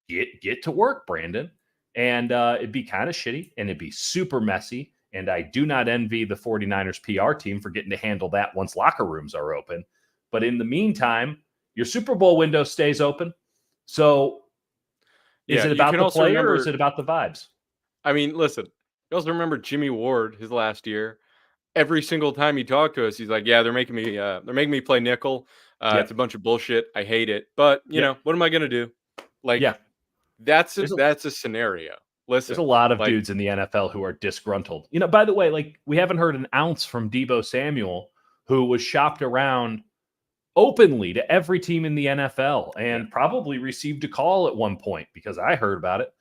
get to work, Brandon. And it'd be kind of shitty and it'd be super messy. And I do not envy the 49ers PR team for getting to handle that once locker rooms are open. But in the meantime, your Super Bowl window stays open. So is it about the player or is it about the vibes? I mean, listen, you also remember Jimmy Ward, his last year. Every single time he talked to us, he's like, "Yeah, they're making me play nickel. It's a bunch of bullshit. I hate it. But you know, what am I gonna do?" Like, that's a scenario. Listen, there's a lot of dudes in the NFL who are disgruntled. You know, by the way, like we haven't heard an ounce from Deebo Samuel, who was shopped around openly to every team in the NFL and probably received a call at one point, because I heard about it,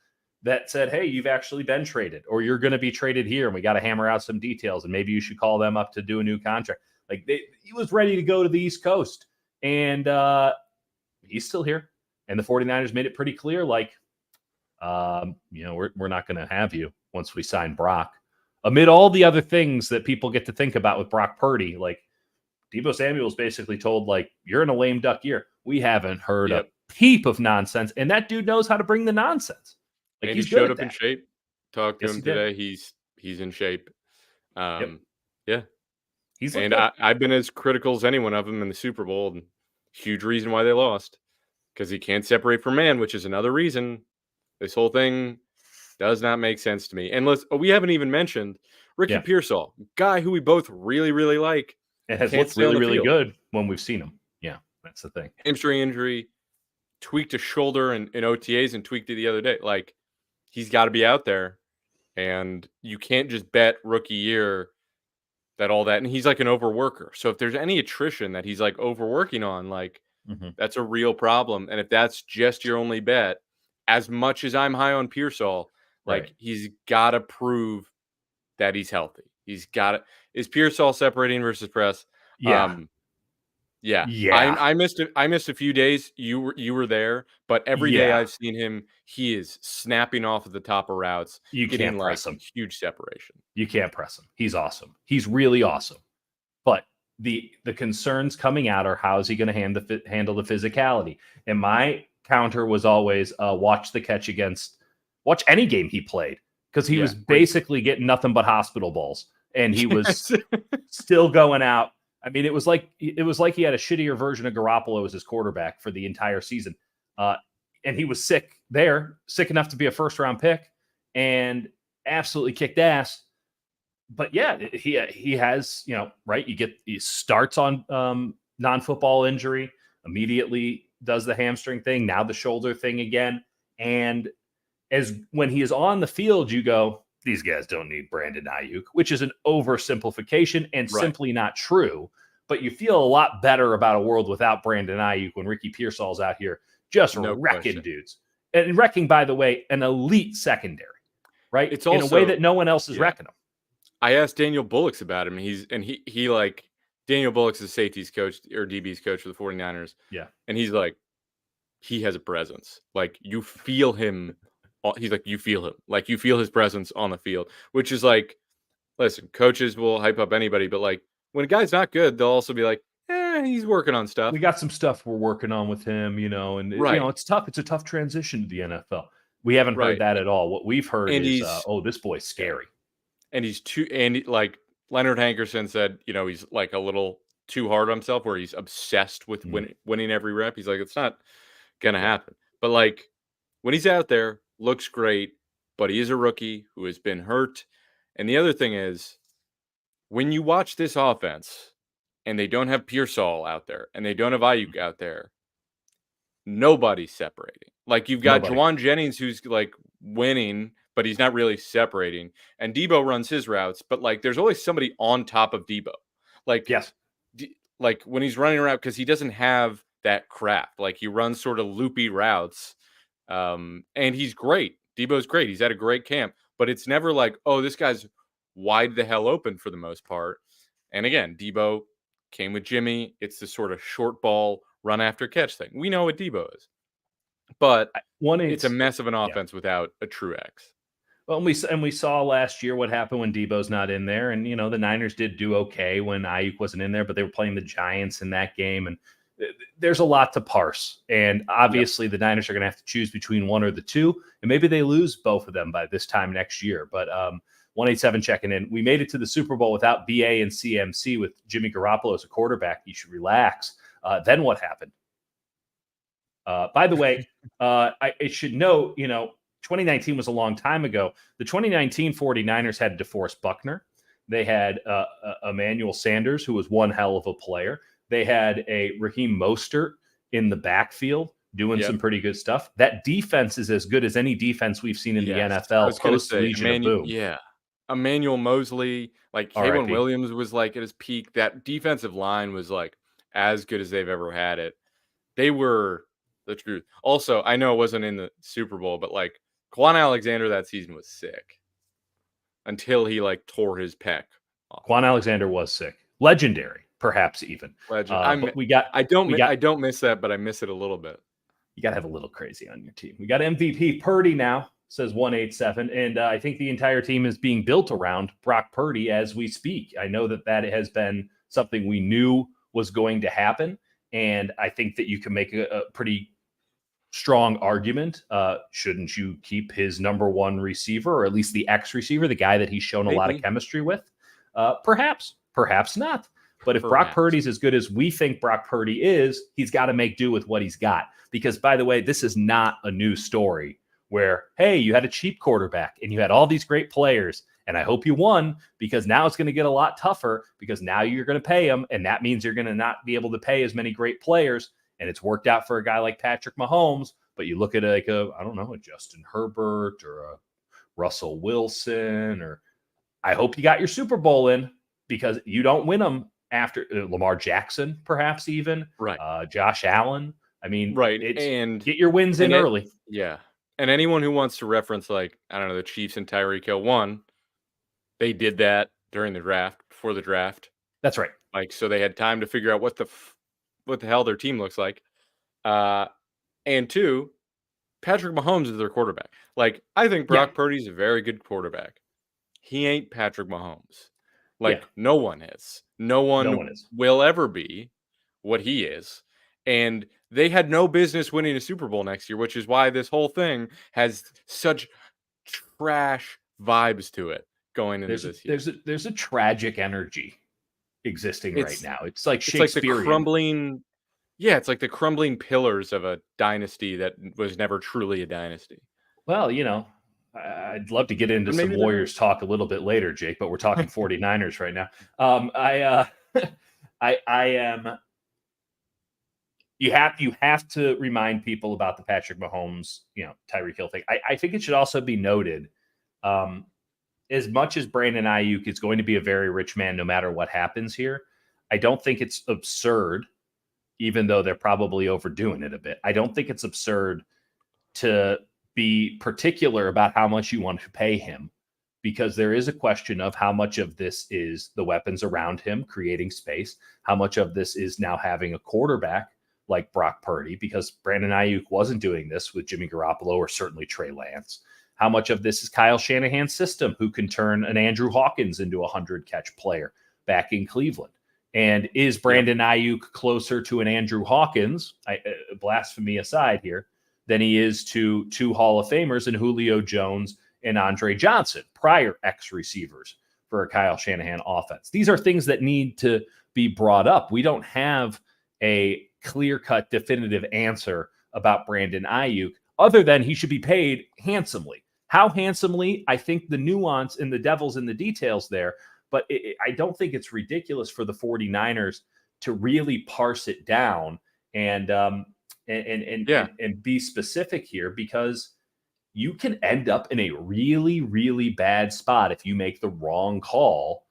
that said, "Hey, you've actually been traded, or you're going to be traded here, and we got to hammer out some details, and maybe you should call them up to do a new contract." Like he was ready to go to the East Coast, and he's still here. And the 49ers made it pretty clear, like, you know, we're not going to have you once we sign Brock. Amid all the other things that people get to think about with Brock Purdy, like Deebo Samuel's basically told, like, you're in a lame duck year. We haven't heard a peep of nonsense, and that dude knows how to bring the nonsense. Like, and he showed up in shape. Talked to him today. He's in shape. Yeah. I've been as critical as anyone of him in the Super Bowl, and huge reason why they lost, because he can't separate from man, which is another reason this whole thing does not make sense to me. And we haven't even mentioned Ricky Pearsall, guy who we both really, really like. It has looked really, really good when we've seen him. Yeah, that's the thing. Hamstring injury, tweaked a shoulder in OTAs and tweaked it the other day. Like, he's got to be out there, and you can't just bet rookie year that all that. And he's like an overworker. So if there's any attrition that he's like overworking on, like, that's a real problem. And if that's just your only bet, as much as I'm high on Pearsall, like, he's got to prove that he's healthy. He's got to. Is Pearsall separating versus press? Yeah. I missed a few days. You were there, but every day I've seen him, he is snapping off at the top of routes. You can't press him. Huge separation. You can't press him. He's awesome. He's really awesome. But the concerns coming out are, how is he going to handle the physicality? And my counter was always watch any game he played, because he was basically getting nothing but hospital balls, and he was still going out. I mean, it was like he had a shittier version of Garoppolo as his quarterback for the entire season. And he was sick enough to be a first-round pick, and absolutely kicked ass. But yeah, he has, you know, right? He starts on non-football injury, immediately does the hamstring thing, now the shoulder thing again. And when he is on the field, you go, these guys don't need Brandon Aiyuk, which is an oversimplification and simply not true. But you feel a lot better about a world without Brandon Aiyuk when Ricky Pearsall's out here just wrecking dudes. And wrecking, by the way, an elite secondary, right? It's also, in a way that no one else is wrecking them. I asked Daniel Bullocks about him. He like, Daniel Bullocks is safety's coach or DB's coach for the 49ers. Yeah. And he's like, he has a presence. Like, you feel him. He's like, you feel him. Like, you feel his presence on the field, which is like, listen, coaches will hype up anybody, but like, when a guy's not good, they'll also be like, he's working on stuff. We got some stuff we're working on with him, you know, and you know, it's tough. It's a tough transition to the NFL. We haven't heard that at all. What we've heard is, this boy's scary. And like Leonard Hankerson said, you know, he's like a little too hard on himself, where he's obsessed with winning every rep. He's like, it's not going to happen. But like, when he's out there, looks great, but he is a rookie who has been hurt. And the other thing is, when you watch this offense and they don't have Pearsall out there and they don't have Aiyuk out there, nobody's separating. Like, you've got Juwan Jennings, who's like winning, but he's not really separating. And Deebo runs his routes, but like, there's always somebody on top of Deebo. Like, like when he's running around, because he doesn't have that craft. Like, he runs sort of loopy routes. And he's great. Deebo's great. He's had a great camp, but it's never like, oh, this guy's wide the hell open for the most part. And again, Deebo came with Jimmy. It's the sort of short ball run after catch thing. We know what Deebo is, but it's a mess of an offense without a true X. Well, we saw last year what happened when Debo's not in there, and the Niners did do okay when Ayuk wasn't in there, but they were playing the Giants in that game, and there's a lot to parse. And Yep. obviously, the Niners are going to have to choose between one or the two, and maybe they lose both of them by this time next year. But 187 checking in. We made it to the Super Bowl without BA and CMC with Jimmy Garoppolo as a quarterback. You should relax. Then what happened? By the way, I should note, 2019 was a long time ago. The 2019 49ers had DeForest Buckner. They had Emmanuel Sanders, who was one hell of a player. They had a Raheem Mostert in the backfield doing some pretty good stuff. That defense is as good as any defense we've seen in the I NFL was going to post say, Legion of Boom. yeah. Emmanuel Mosley, like Kalen R.I.P. Williams was like at his peak. That defensive line was like as good as they've ever had it. They were the truth. Also, I know it wasn't in the Super Bowl, but like Quan Alexander that season was sick until he like tore his pec off. Quan Alexander was sick. Legendary, perhaps even. Legend. But I don't miss that, but I miss it a little bit. You got to have a little crazy on your team. We got MVP Purdy now, says 187. And I think the entire team is being built around Brock Purdy as we speak. I know that has been something we knew was going to happen. And I think that you can make a pretty strong argument. Shouldn't you keep his number one receiver, or at least the X receiver, the guy that he's shown a lot of chemistry with? Perhaps not. But if Brock Purdy's as good as we think Brock Purdy is, he's got to make do with what he's got. Because, by the way, this is not a new story where, hey, you had a cheap quarterback and you had all these great players, and I hope you won, because now it's going to get a lot tougher because now you're going to pay them, and that means you're going to not be able to pay as many great players. And it's worked out for a guy like Patrick Mahomes, but you look at a Justin Herbert or a Russell Wilson, or I hope you got your Super Bowl in, because you don't win them after Lamar Jackson, perhaps even Josh Allen. I mean, and get your wins in early. Yeah. And anyone who wants to reference, like, I don't know, the Chiefs and Tyreek Hill won, they did that during the draft, before the draft. That's right. Like, so they had time to figure out what the hell their team looks like. And two, Patrick Mahomes is their quarterback. Like, I think Brock Purdy's a very good quarterback. He ain't Patrick Mahomes. Like, no one is. No one will ever be what he is. And they had no business winning a Super Bowl next year, which is why this whole thing has such trash vibes to it going into this year. There's a tragic energy existing right now. It's like Shakespearean. It's like the crumbling. Yeah, it's like the crumbling pillars of a dynasty that was never truly a dynasty. Well, I'd love to get into some Warriors talk a little bit later, Jake, but we're talking 49ers right now. I am. You have to remind people about the Patrick Mahomes, Tyreek Hill thing. I think it should also be noted, as much as Brandon Aiyuk is going to be a very rich man no matter what happens here, I don't think it's absurd, even though they're probably overdoing it a bit. I don't think it's absurd to be particular about how much you want to pay him, because there is a question of how much of this is the weapons around him creating space, how much of this is now having a quarterback like Brock Purdy, because Brandon Aiyuk wasn't doing this with Jimmy Garoppolo or certainly Trey Lance. How much of this is Kyle Shanahan's system, who can turn an Andrew Hawkins into a 100-catch player back in Cleveland? And is Brandon Aiyuk closer to an Andrew Hawkins, blasphemy aside here, than he is to two Hall of Famers in Julio Jones and Andre Johnson, prior ex-receivers for a Kyle Shanahan offense? These are things that need to be brought up. We don't have a clear-cut definitive answer about Brandon Aiyuk, other than he should be paid handsomely. How handsomely? I think the nuance and the devil's in the details there, but I don't think it's ridiculous for the 49ers to really parse it down and be specific here, because you can end up in a really, really bad spot if you make the wrong call,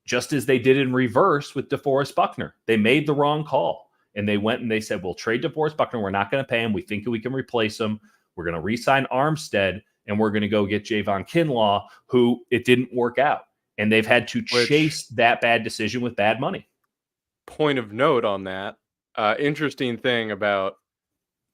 just as they did in reverse with DeForest Buckner. They made the wrong call. And they went and they said, we'll trade DeForest Buckner. We're not going to pay him. We think we can replace him. We're going to re-sign Armstead, and we're going to go get Javon Kinlaw, who it didn't work out. And they've had to chase that bad decision with bad money. Point of note on that, interesting thing about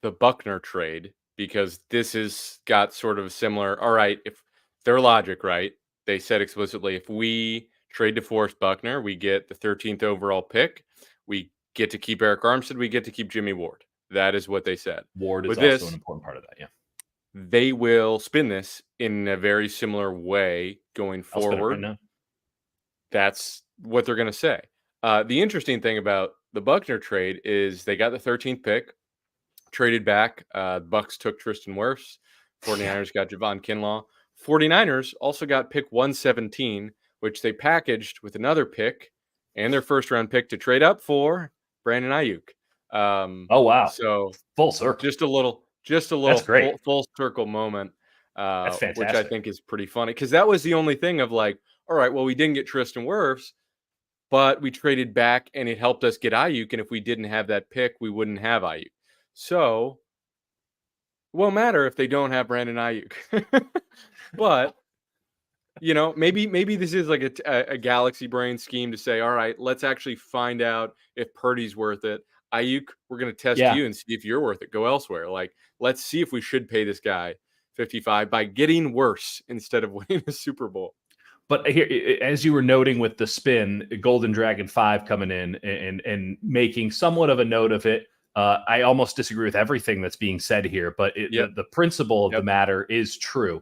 the Buckner trade, because this has got sort of similar. All right, if their logic, right? They said explicitly, if we trade DeForest Buckner, we get the 13th overall pick. We get to keep Eric Armstead. We get to keep Jimmy Ward. That is what they said. Ward is With also an this, important part of that. Yeah. they will spin this in a very similar way going I'll spin it right forward. now. That's what they're going to say. The interesting thing about the Buckner trade is they got the 13th pick, traded back. Bucks took Tristan Wirfs. 49ers got Javon Kinlaw. 49ers also got pick 117, which they packaged with another pick and their first round pick to trade up for Brandon Aiyuk. Oh, wow. So Full circle. just a little That's great. full circle moment, That's which I fantastic. think is pretty funny because that was the only thing of like, all right, well, we didn't get Tristan Wirfs, but we traded back and it helped us get Aiyuk. And if we didn't have that pick, we wouldn't have Aiyuk. So it won't matter if they don't have Brandon Aiyuk. But maybe this is like a galaxy brain scheme to say, all right, let's actually find out if Purdy's worth it. Aiyuk, we're going to test you and see if you're worth it. Go elsewhere. Like, let's see if we should pay this guy 55 by getting worse instead of winning a Super Bowl. But here, as you were noting with the spin, Golden Dragon 5 coming in and making somewhat of a note of it. I almost disagree with everything that's being said here, but the principle of the matter is true.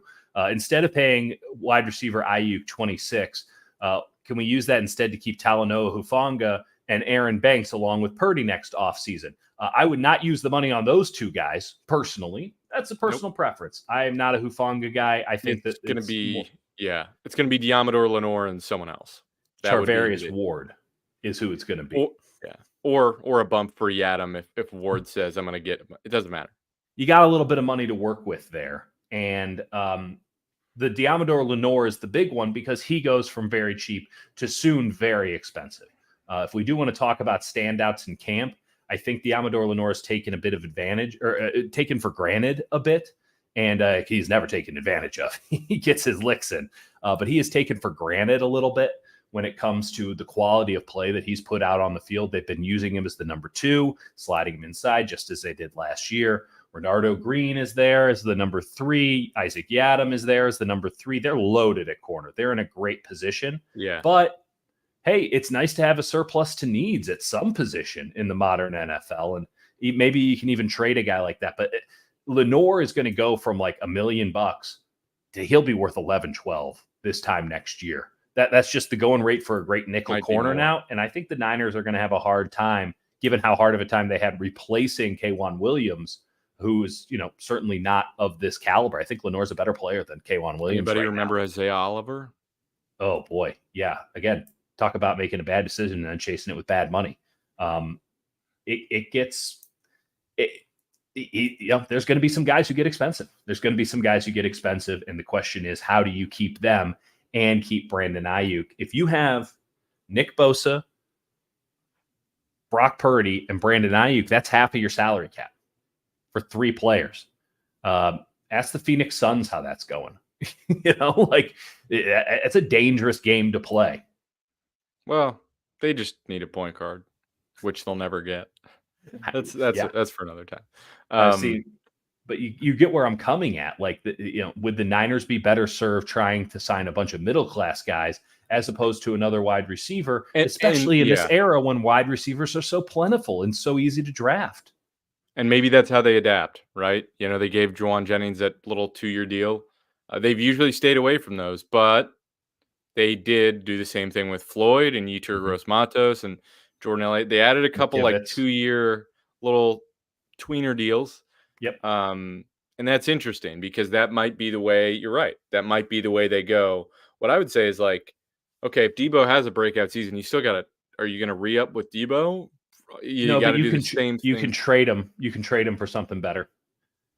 Instead of paying wide receiver Aiyuk 26, can we use that instead to keep Talanoa Hufanga and Aaron Banks along with Purdy next offseason? I would not use the money on those two guys personally. That's a personal preference. I am not a Hufanga guy. I think it's going to be it's going to be Diamador Lenore and someone else. Charvarius Ward is who it's going to be. Or a bump for Yadam if Ward says I'm going to get him. It doesn't matter. You got a little bit of money to work with there. And the Diamador Lenore is the big one because he goes from very cheap to soon very expensive. If we do want to talk about standouts in camp, I think Diamador Lenore has taken a bit of advantage or taken for granted a bit. And he's never taken advantage of. He gets his licks in. But he is taken for granted a little bit when it comes to the quality of play that he's put out on the field. They've been using him as the number 2, sliding him inside just as they did last year. Renardo Green is there as the number 3. Isaac Yadam is there as the number 3. They're loaded at corner. They're in a great position. Yeah. But, hey, it's nice to have a surplus to needs at some position in the modern NFL. And maybe you can even trade a guy like that. But Lenore is going to go from like $1 million to he'll be worth 11, 12 this time next year. That's just the going rate for a great nickel corner now. And I think the Niners are going to have a hard time, given how hard of a time they had replacing K'Wan Williams, who is, certainly not of this caliber. I think Lenore's a better player than K'Wan Williams. Anybody remember Isaiah Oliver? Oh boy. Yeah. Again, talk about making a bad decision and then chasing it with bad money. There's going to be some guys who get expensive. And the question is, how do you keep them and keep Brandon Aiyuk? If you have Nick Bosa, Brock Purdy, and Brandon Aiyuk, that's half of your salary cap for 3 players. Ask the Phoenix Suns how that's going. It's a dangerous game to play. Well, they just need a point guard, which they'll never get. That's for another time. See, but you get where I'm coming at. Like, would the Niners be better served trying to sign a bunch of middle-class guys as opposed to another wide receiver, especially in this era when wide receivers are so plentiful and so easy to draft? And maybe that's how they adapt, right? They gave Juwan Jennings that little 2-year deal. They've usually stayed away from those, but they did do the same thing with Floyd and Yetur Gross-Matos and Jordan Elliott. They added a couple like 2-year little tweener deals. Yep. And that's interesting because that might be the way, you're right. That might be the way they go. What I would say is like, okay, if Debo has a breakout season, you still are you going to re-up with Debo? You can trade him. You can trade him for something better.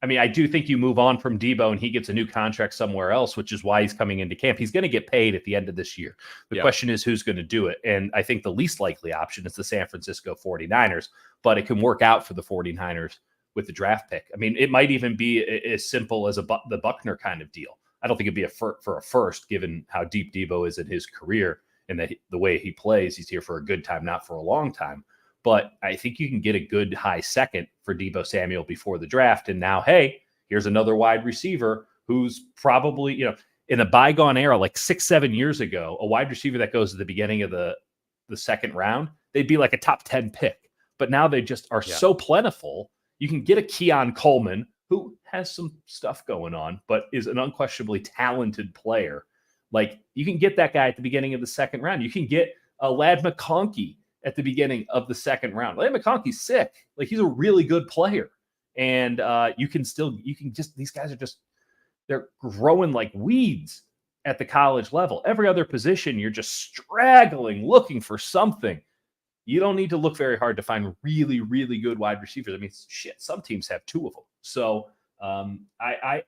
I mean, I do think you move on from Debo and he gets a new contract somewhere else, which is why he's coming into camp. He's going to get paid at the end of this year. The question is who's going to do it. And I think the least likely option is the San Francisco 49ers, but it can work out for the 49ers with the draft pick. I mean, it might even be as simple as the Buckner kind of deal. I don't think it'd be for a first, given how deep Debo is in his career and that the way he plays. He's here for a good time, not for a long time. But I think you can get a good high second for Debo Samuel before the draft. And now, hey, here's another wide receiver who's probably, in the bygone era, like 6-7 years ago, a wide receiver that goes at the beginning of the second round, they'd be like a top 10 pick. But now they just are so plentiful. You can get a Keon Coleman, who has some stuff going on, but is an unquestionably talented player. Like, you can get that guy at the beginning of the second round. You can get a Ladd McConkey at the beginning of the second round. Ladd McConkey's sick. Like, he's a really good player. And these guys are just, they're growing like weeds at the college level. Every other position, you're just straggling, looking for something. You don't need to look very hard to find really, really good wide receivers. I mean, shit, some teams have two of them. So I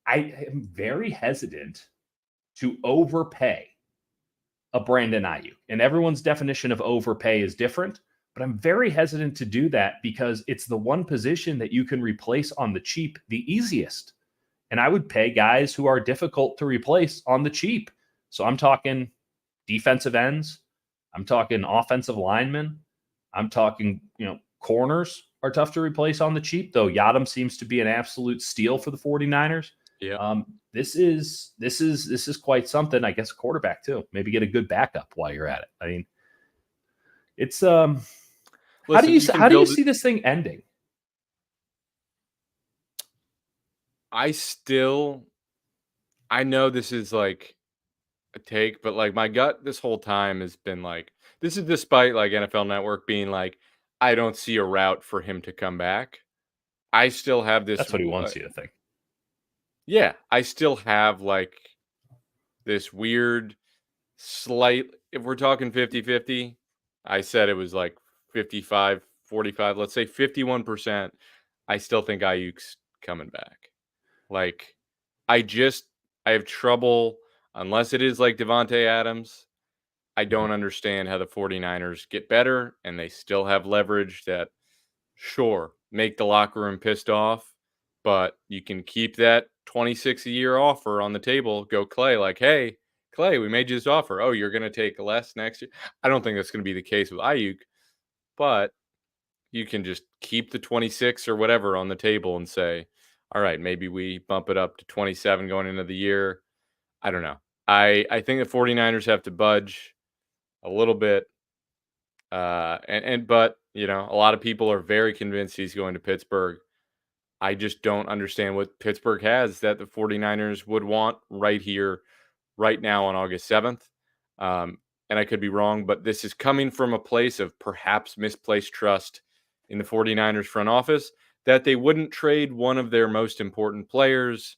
am very hesitant to overpay a Brandon Aiyuk. And everyone's definition of overpay is different, but I'm very hesitant to do that because it's the one position that you can replace on the cheap the easiest. And I would pay guys who are difficult to replace on the cheap. So I'm talking defensive ends. I'm talking offensive linemen. I'm talking, corners are tough to replace on the cheap, though Yadam seems to be an absolute steal for the 49ers. Yeah. This is quite something. I guess quarterback too. Maybe get a good backup while you're at it. I mean, it's Listen, how do you see this thing ending? I know this is like a take, but like my gut this whole time has been like, this is despite like NFL Network being like, I don't see a route for him to come back. I still have this. That's what he wants you to think. Yeah, I still have like this weird slight, if we're talking 50-50, I said it was like 55-45, let's say 51%. I still think Ayuk's coming back. Like, I have trouble, unless it is like Devontae Adams. I don't understand how the 49ers get better and they still have leverage that, sure, make the locker room pissed off, but you can keep that 26 a year offer on the table. Go Clay, like, hey, Clay, we made you this offer. Oh, you're going to take less next year? I don't think that's going to be the case with Aiyuk, but you can just keep the 26 or whatever on the table and say, all right, maybe we bump it up to 27 going into the year. I don't know. I think the 49ers have to budge a little bit. But, a lot of people are very convinced he's going to Pittsburgh. I just don't understand what Pittsburgh has that the 49ers would want right here, right now on August 7th. And I could be wrong, but this is coming from a place of perhaps misplaced trust in the 49ers front office that they wouldn't trade one of their most important players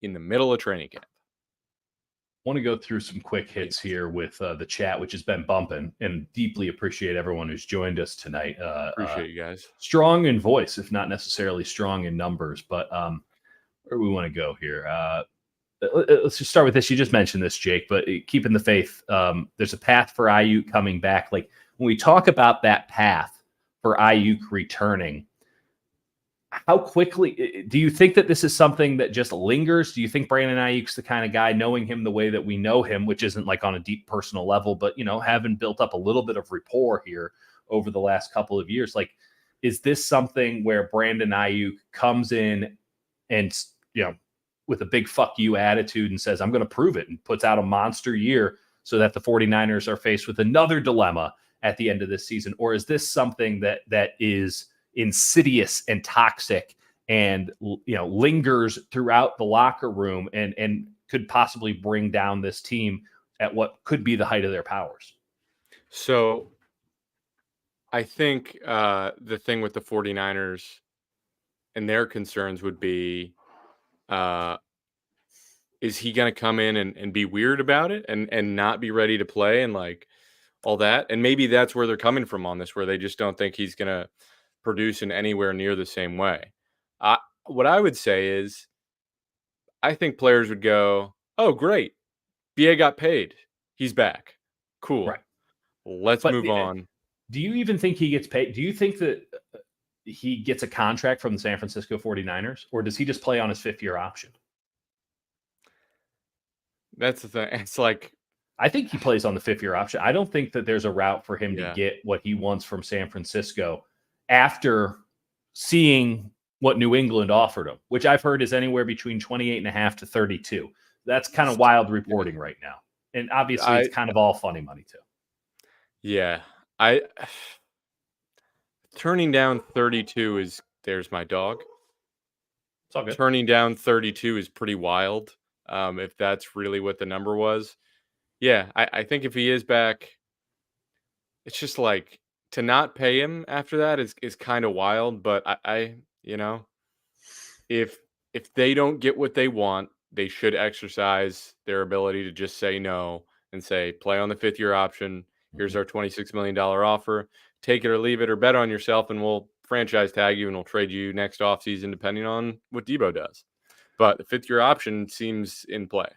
in the middle of training camp. I want to go through some quick hits here with the chat, which has been bumping, and deeply appreciate everyone who's joined us tonight. Appreciate you guys. Strong in voice, if not necessarily strong in numbers, but where do we want to go here? Let's just start with this. You just mentioned this, Jake, but keeping the faith. There's a path for Aiyuk coming back. Like, when we talk about that path for Aiyuk returning, how quickly do you think that this is something that just lingers? Do you think Brandon Aiyuk's the kind of guy, knowing him the way that we know him, which isn't like on a deep personal level, but, having built up a little bit of rapport here over the last couple of years, like, is this something where Brandon Aiyuk comes in and, with a big fuck you attitude and says, I'm going to prove it, and puts out a monster year so that the 49ers are faced with another dilemma at the end of this season? Or is this something that is insidious and toxic and, lingers throughout the locker room and could possibly bring down this team at what could be the height of their powers? So I think the thing with the 49ers and their concerns would be, is he going to come in and be weird about it and not be ready to play and like all that? And maybe that's where they're coming from on this, where they just don't think he's going to produce in anywhere near the same way. What I would say is, I think players would go, oh, great. BA got paid. He's back. Cool. Right. Let's move on. Do you even think he gets paid? Do you think that he gets a contract from the San Francisco 49ers, or does he just play on his 5th-year option? That's the thing. It's like, I think he plays on the 5th-year option. I don't think that there's a route for him to get what he wants from San Francisco after seeing what New England offered him, which I've heard is anywhere between 28.5 to 32. that's kind of wild reporting right now. And obviously it's kind of all funny money too. Yeah. Turning down 32 is, there's my dog. It's all good. Turning down 32 is pretty wild. If that's really what the number was. Yeah, I think if he is back, it's just like to not pay him after that is kind of wild. But if they don't get what they want, they should exercise their ability to just say no and say, play on the 5th-year option. Here's our $26 million offer. Take it or leave it, or bet on yourself, and we'll franchise tag you and we'll trade you next offseason depending on what Debo does. But the 5th-year option seems in play.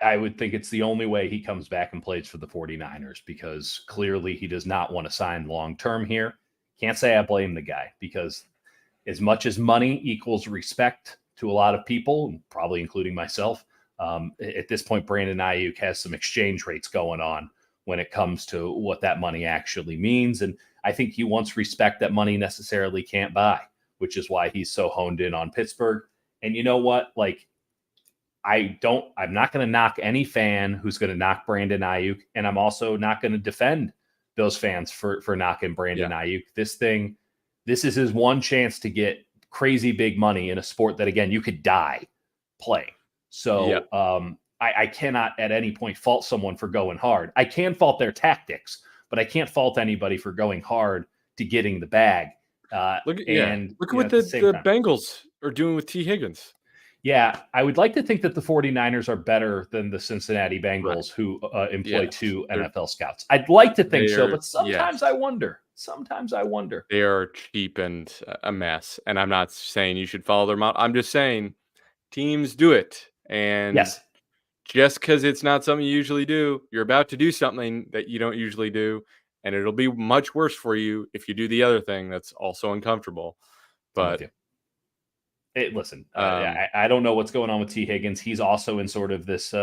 I would think it's the only way he comes back and plays for the 49ers, because clearly he does not want to sign long-term here. Can't say I blame the guy, because as much as money equals respect to a lot of people, probably including myself, at this point, Brandon Aiyuk has some exchange rates going on when it comes to what that money actually means. And I think he wants respect that money necessarily can't buy, which is why he's so honed in on Pittsburgh. And you know what? Like, I'm not going to knock any fan who's going to knock Brandon Aiyuk. And I'm also not going to defend those fans for knocking Brandon Aiyuk. This is his one chance to get crazy big money in a sport that, again, you could die playing. So I cannot at any point fault someone for going hard. I can fault their tactics, but I can't fault anybody for going hard to getting the bag. Look at what the Bengals are doing with T. Higgins. Yeah, I would like to think that the 49ers are better than the Cincinnati Bengals, who employ 2 NFL scouts. I'd like to think so, but sometimes I wonder. Sometimes I wonder. They are cheap and a mess. And I'm not saying you should follow their model. I'm just saying teams do it. And just because it's not something you usually do, you're about to do something that you don't usually do. And it'll be much worse for you if you do the other thing that's also uncomfortable. But listen, I don't know what's going on with T. Higgins. He's also in sort of this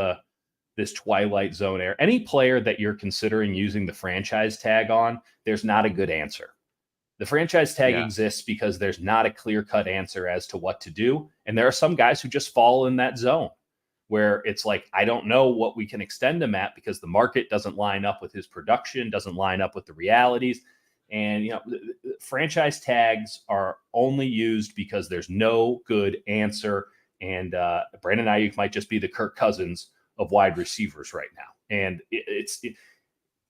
twilight zone era. Any player that you're considering using the franchise tag on, there's not a good answer. The franchise tag exists because there's not a clear-cut answer as to what to do. And there are some guys who just fall in that zone where it's like, I don't know what we can extend him at because the market doesn't line up with his production, doesn't line up with the realities. And, franchise tags are only used because there's no good answer. And Brandon Aiyuk might just be the Kirk Cousins of wide receivers right now. And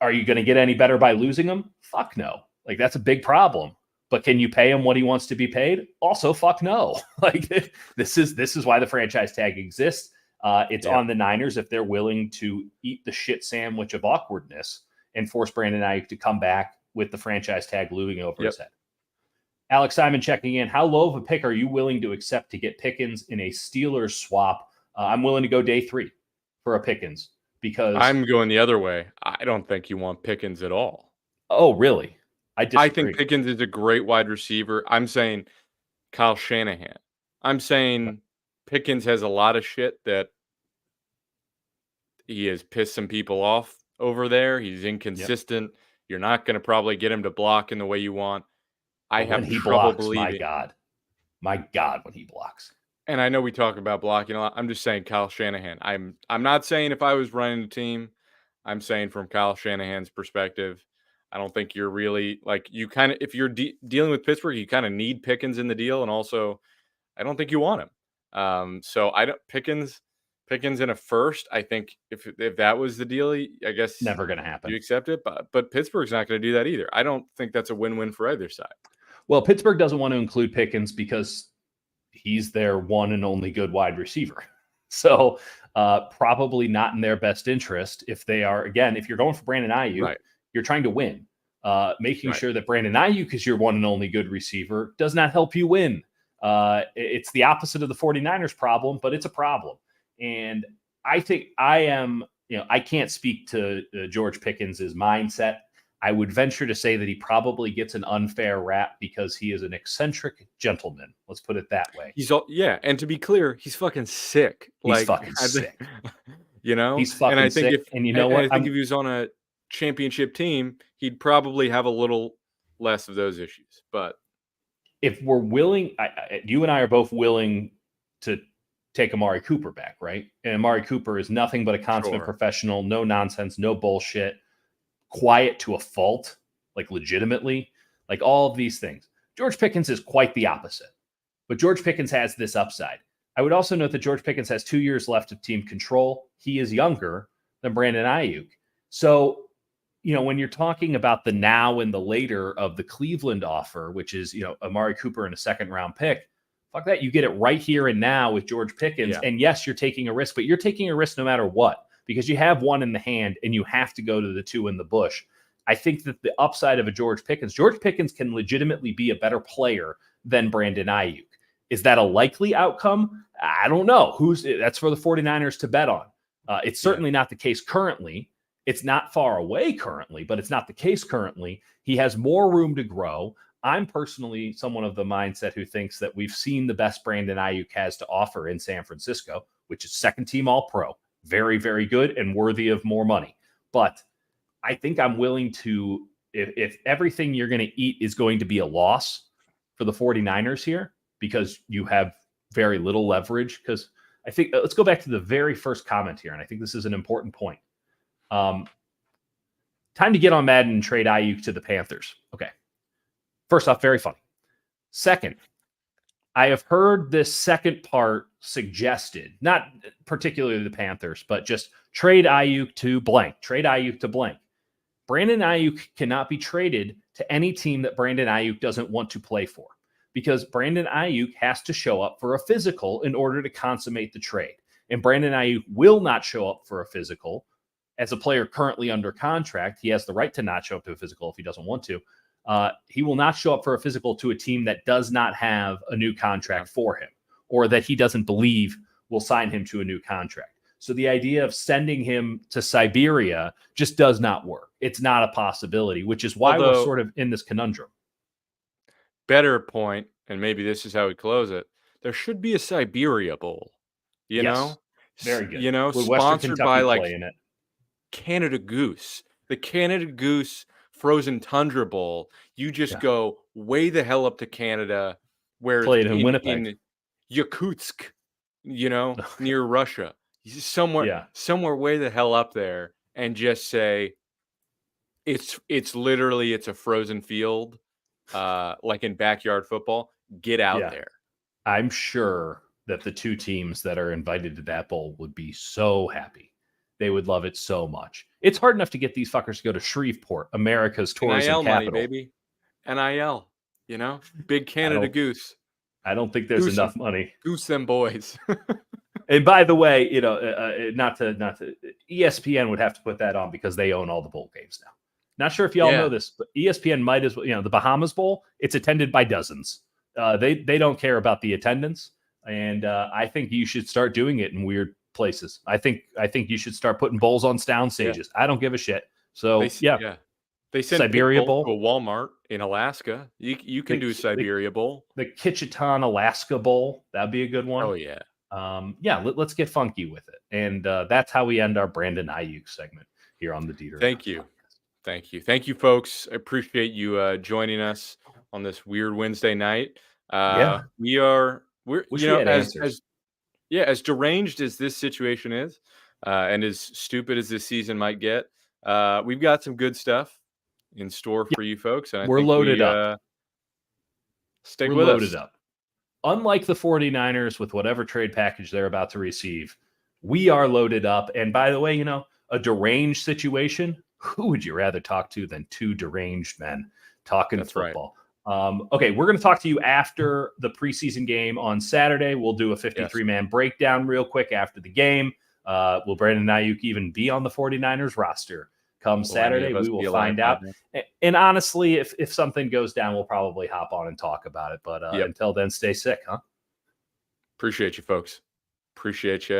are you going to get any better by losing him? Fuck no. Like, that's a big problem. But can you pay him what he wants to be paid? Also, fuck no. Like, this is why the franchise tag exists. It's on the Niners if they're willing to eat the shit sandwich of awkwardness and force Brandon Aiyuk to come back with the franchise tag looming over his head. Alex Simon checking in. How low of a pick are you willing to accept to get Pickens in a Steelers swap? I'm willing to go day 3 for a Pickens because I'm going the other way. I don't think you want Pickens at all. Oh, really? I think Pickens is a great wide receiver. I'm saying Kyle Shanahan. I'm saying Pickens has a lot of shit that he has pissed some people off over there. He's inconsistent. You're not going to probably get him to block in the way you want. I have trouble believing. My God, when he blocks. And I know we talk about blocking a lot. I'm just saying Kyle Shanahan. I'm not saying if I was running a team. I'm saying from Kyle Shanahan's perspective, I don't think you're really like you kind of if you're dealing with Pittsburgh, you kind of need Pickens in the deal, and also I don't think you want him. So I don't Pickens in a first. I think if that was the deal, I guess never going to happen. You accept it, but Pittsburgh's not going to do that either. I don't think that's a win-win for either side. Well, Pittsburgh doesn't want to include Pickens because he's their one and only good wide receiver. So probably not in their best interest if they are, again, if you're going for Brandon Aiyuk, you're trying to win. Making sure that Brandon Aiyuk is your one and only good receiver does not help you win. It's the opposite of the 49ers problem, but it's a problem. And I think I can't speak to George Pickens' mindset. I would venture to say that he probably gets an unfair rap because he is an eccentric gentleman. Let's put it that way. And to be clear, he's fucking sick. He's fucking sick. He's fucking sick. I think if he was on a championship team, he'd probably have a little less of those issues. But if we're willing, you and I are both willing to take Amari Cooper back, right? And Amari Cooper is nothing but a consummate professional, no nonsense, no bullshit, quiet to a fault, like legitimately, like all of these things. George Pickens is quite the opposite, but George Pickens has this upside. I would also note that George Pickens has 2 years left of team control. He is younger than Brandon Aiyuk. So, when you're talking about the now and the later of the Cleveland offer, which is, Amari Cooper and a second-round pick, fuck that. You get it right here and now with George Pickens. Yeah. And yes, you're taking a risk, but you're taking a risk no matter what, because you have one in the hand and you have to go to the 2 in the bush. I think that the upside of a George Pickens can legitimately be a better player than Brandon Aiyuk. Is that a likely outcome? I don't know. That's for the 49ers to bet on. It's certainly not the case currently. It's not far away currently, but it's not the case currently. He has more room to grow. I'm personally someone of the mindset who thinks that we've seen the best Brandon Aiyuk has to offer in San Francisco, which is second team All-Pro. Very, very good and worthy of more money. But I think I'm willing to, if everything you're going to eat is going to be a loss for the 49ers here, because you have very little leverage, because I think, let's go back to the very first comment here, and I think this is an important point. Time to get on Madden and trade Aiyuk to the Panthers. Okay. First off, very funny. Second, I have heard this second part suggested, not particularly the Panthers, but just trade Aiyuk to blank. Trade Aiyuk to blank. Brandon Aiyuk cannot be traded to any team that Brandon Aiyuk doesn't want to play for, because Brandon Aiyuk has to show up for a physical in order to consummate the trade. And Brandon Aiyuk will not show up for a physical as a player currently under contract. He has the right to not show up to a physical if he doesn't want to. He will not show up for a physical to a team that does not have a new contract for him, or that he doesn't believe will sign him to a new contract. So the idea of sending him to Siberia just does not work. It's not a possibility, which is why we're sort of in this conundrum. Better point, and maybe this is how we close it. There should be a Siberia Bowl, you know? Very good. With sponsored by Canada Goose. The Canada Goose Frozen Tundra Bowl. You just go way the hell up to Canada, where played in Winnipeg, in Yakutsk, near Russia. Somewhere way the hell up there, and just say it's a frozen field, like in backyard football. Get out there. I'm sure that the 2 teams that are invited to that bowl would be so happy. They would love it so much. It's hard enough to get these fuckers to go to Shreveport, America's tourism capital. Money, baby. NIL, big Canada Goose. I don't think there's enough money. Goose them boys. And by the way, not to ESPN would have to put that on because they own all the bowl games now. Not sure if y'all know this, but ESPN might as well, the Bahamas Bowl, it's attended by dozens. They don't care about the attendance. And I think you should start doing it in weird places. I think you should start putting bowls on sound stages. I don't give a shit. So they send Siberia Bowl to a Walmart in Alaska. You can do Siberia Bowl. The Kitcheton, Alaska Bowl. That'd be a good one. Oh yeah. Let's get funky with it. And that's how we end our Brandon Aiyuk segment here on the Dieter. Thank you, folks. I appreciate you joining us on this weird Wednesday night. We're as deranged as this situation is, and as stupid as this season might get, we've got some good stuff in store for you folks. And we're loaded up. Stick with us. Loaded up. Unlike the 49ers with whatever trade package they're about to receive, we are loaded up. And by the way, a deranged situation, who would you rather talk to than 2 deranged men talking football? Right. Okay, we're going to talk to you after the preseason game on Saturday. We'll do a 53-man breakdown real quick after the game. Will Brandon Aiyuk even be on the 49ers roster come Saturday? We will find out. And honestly, if something goes down, we'll probably hop on and talk about it. But until then, stay sick, huh? Appreciate you, folks. Appreciate you.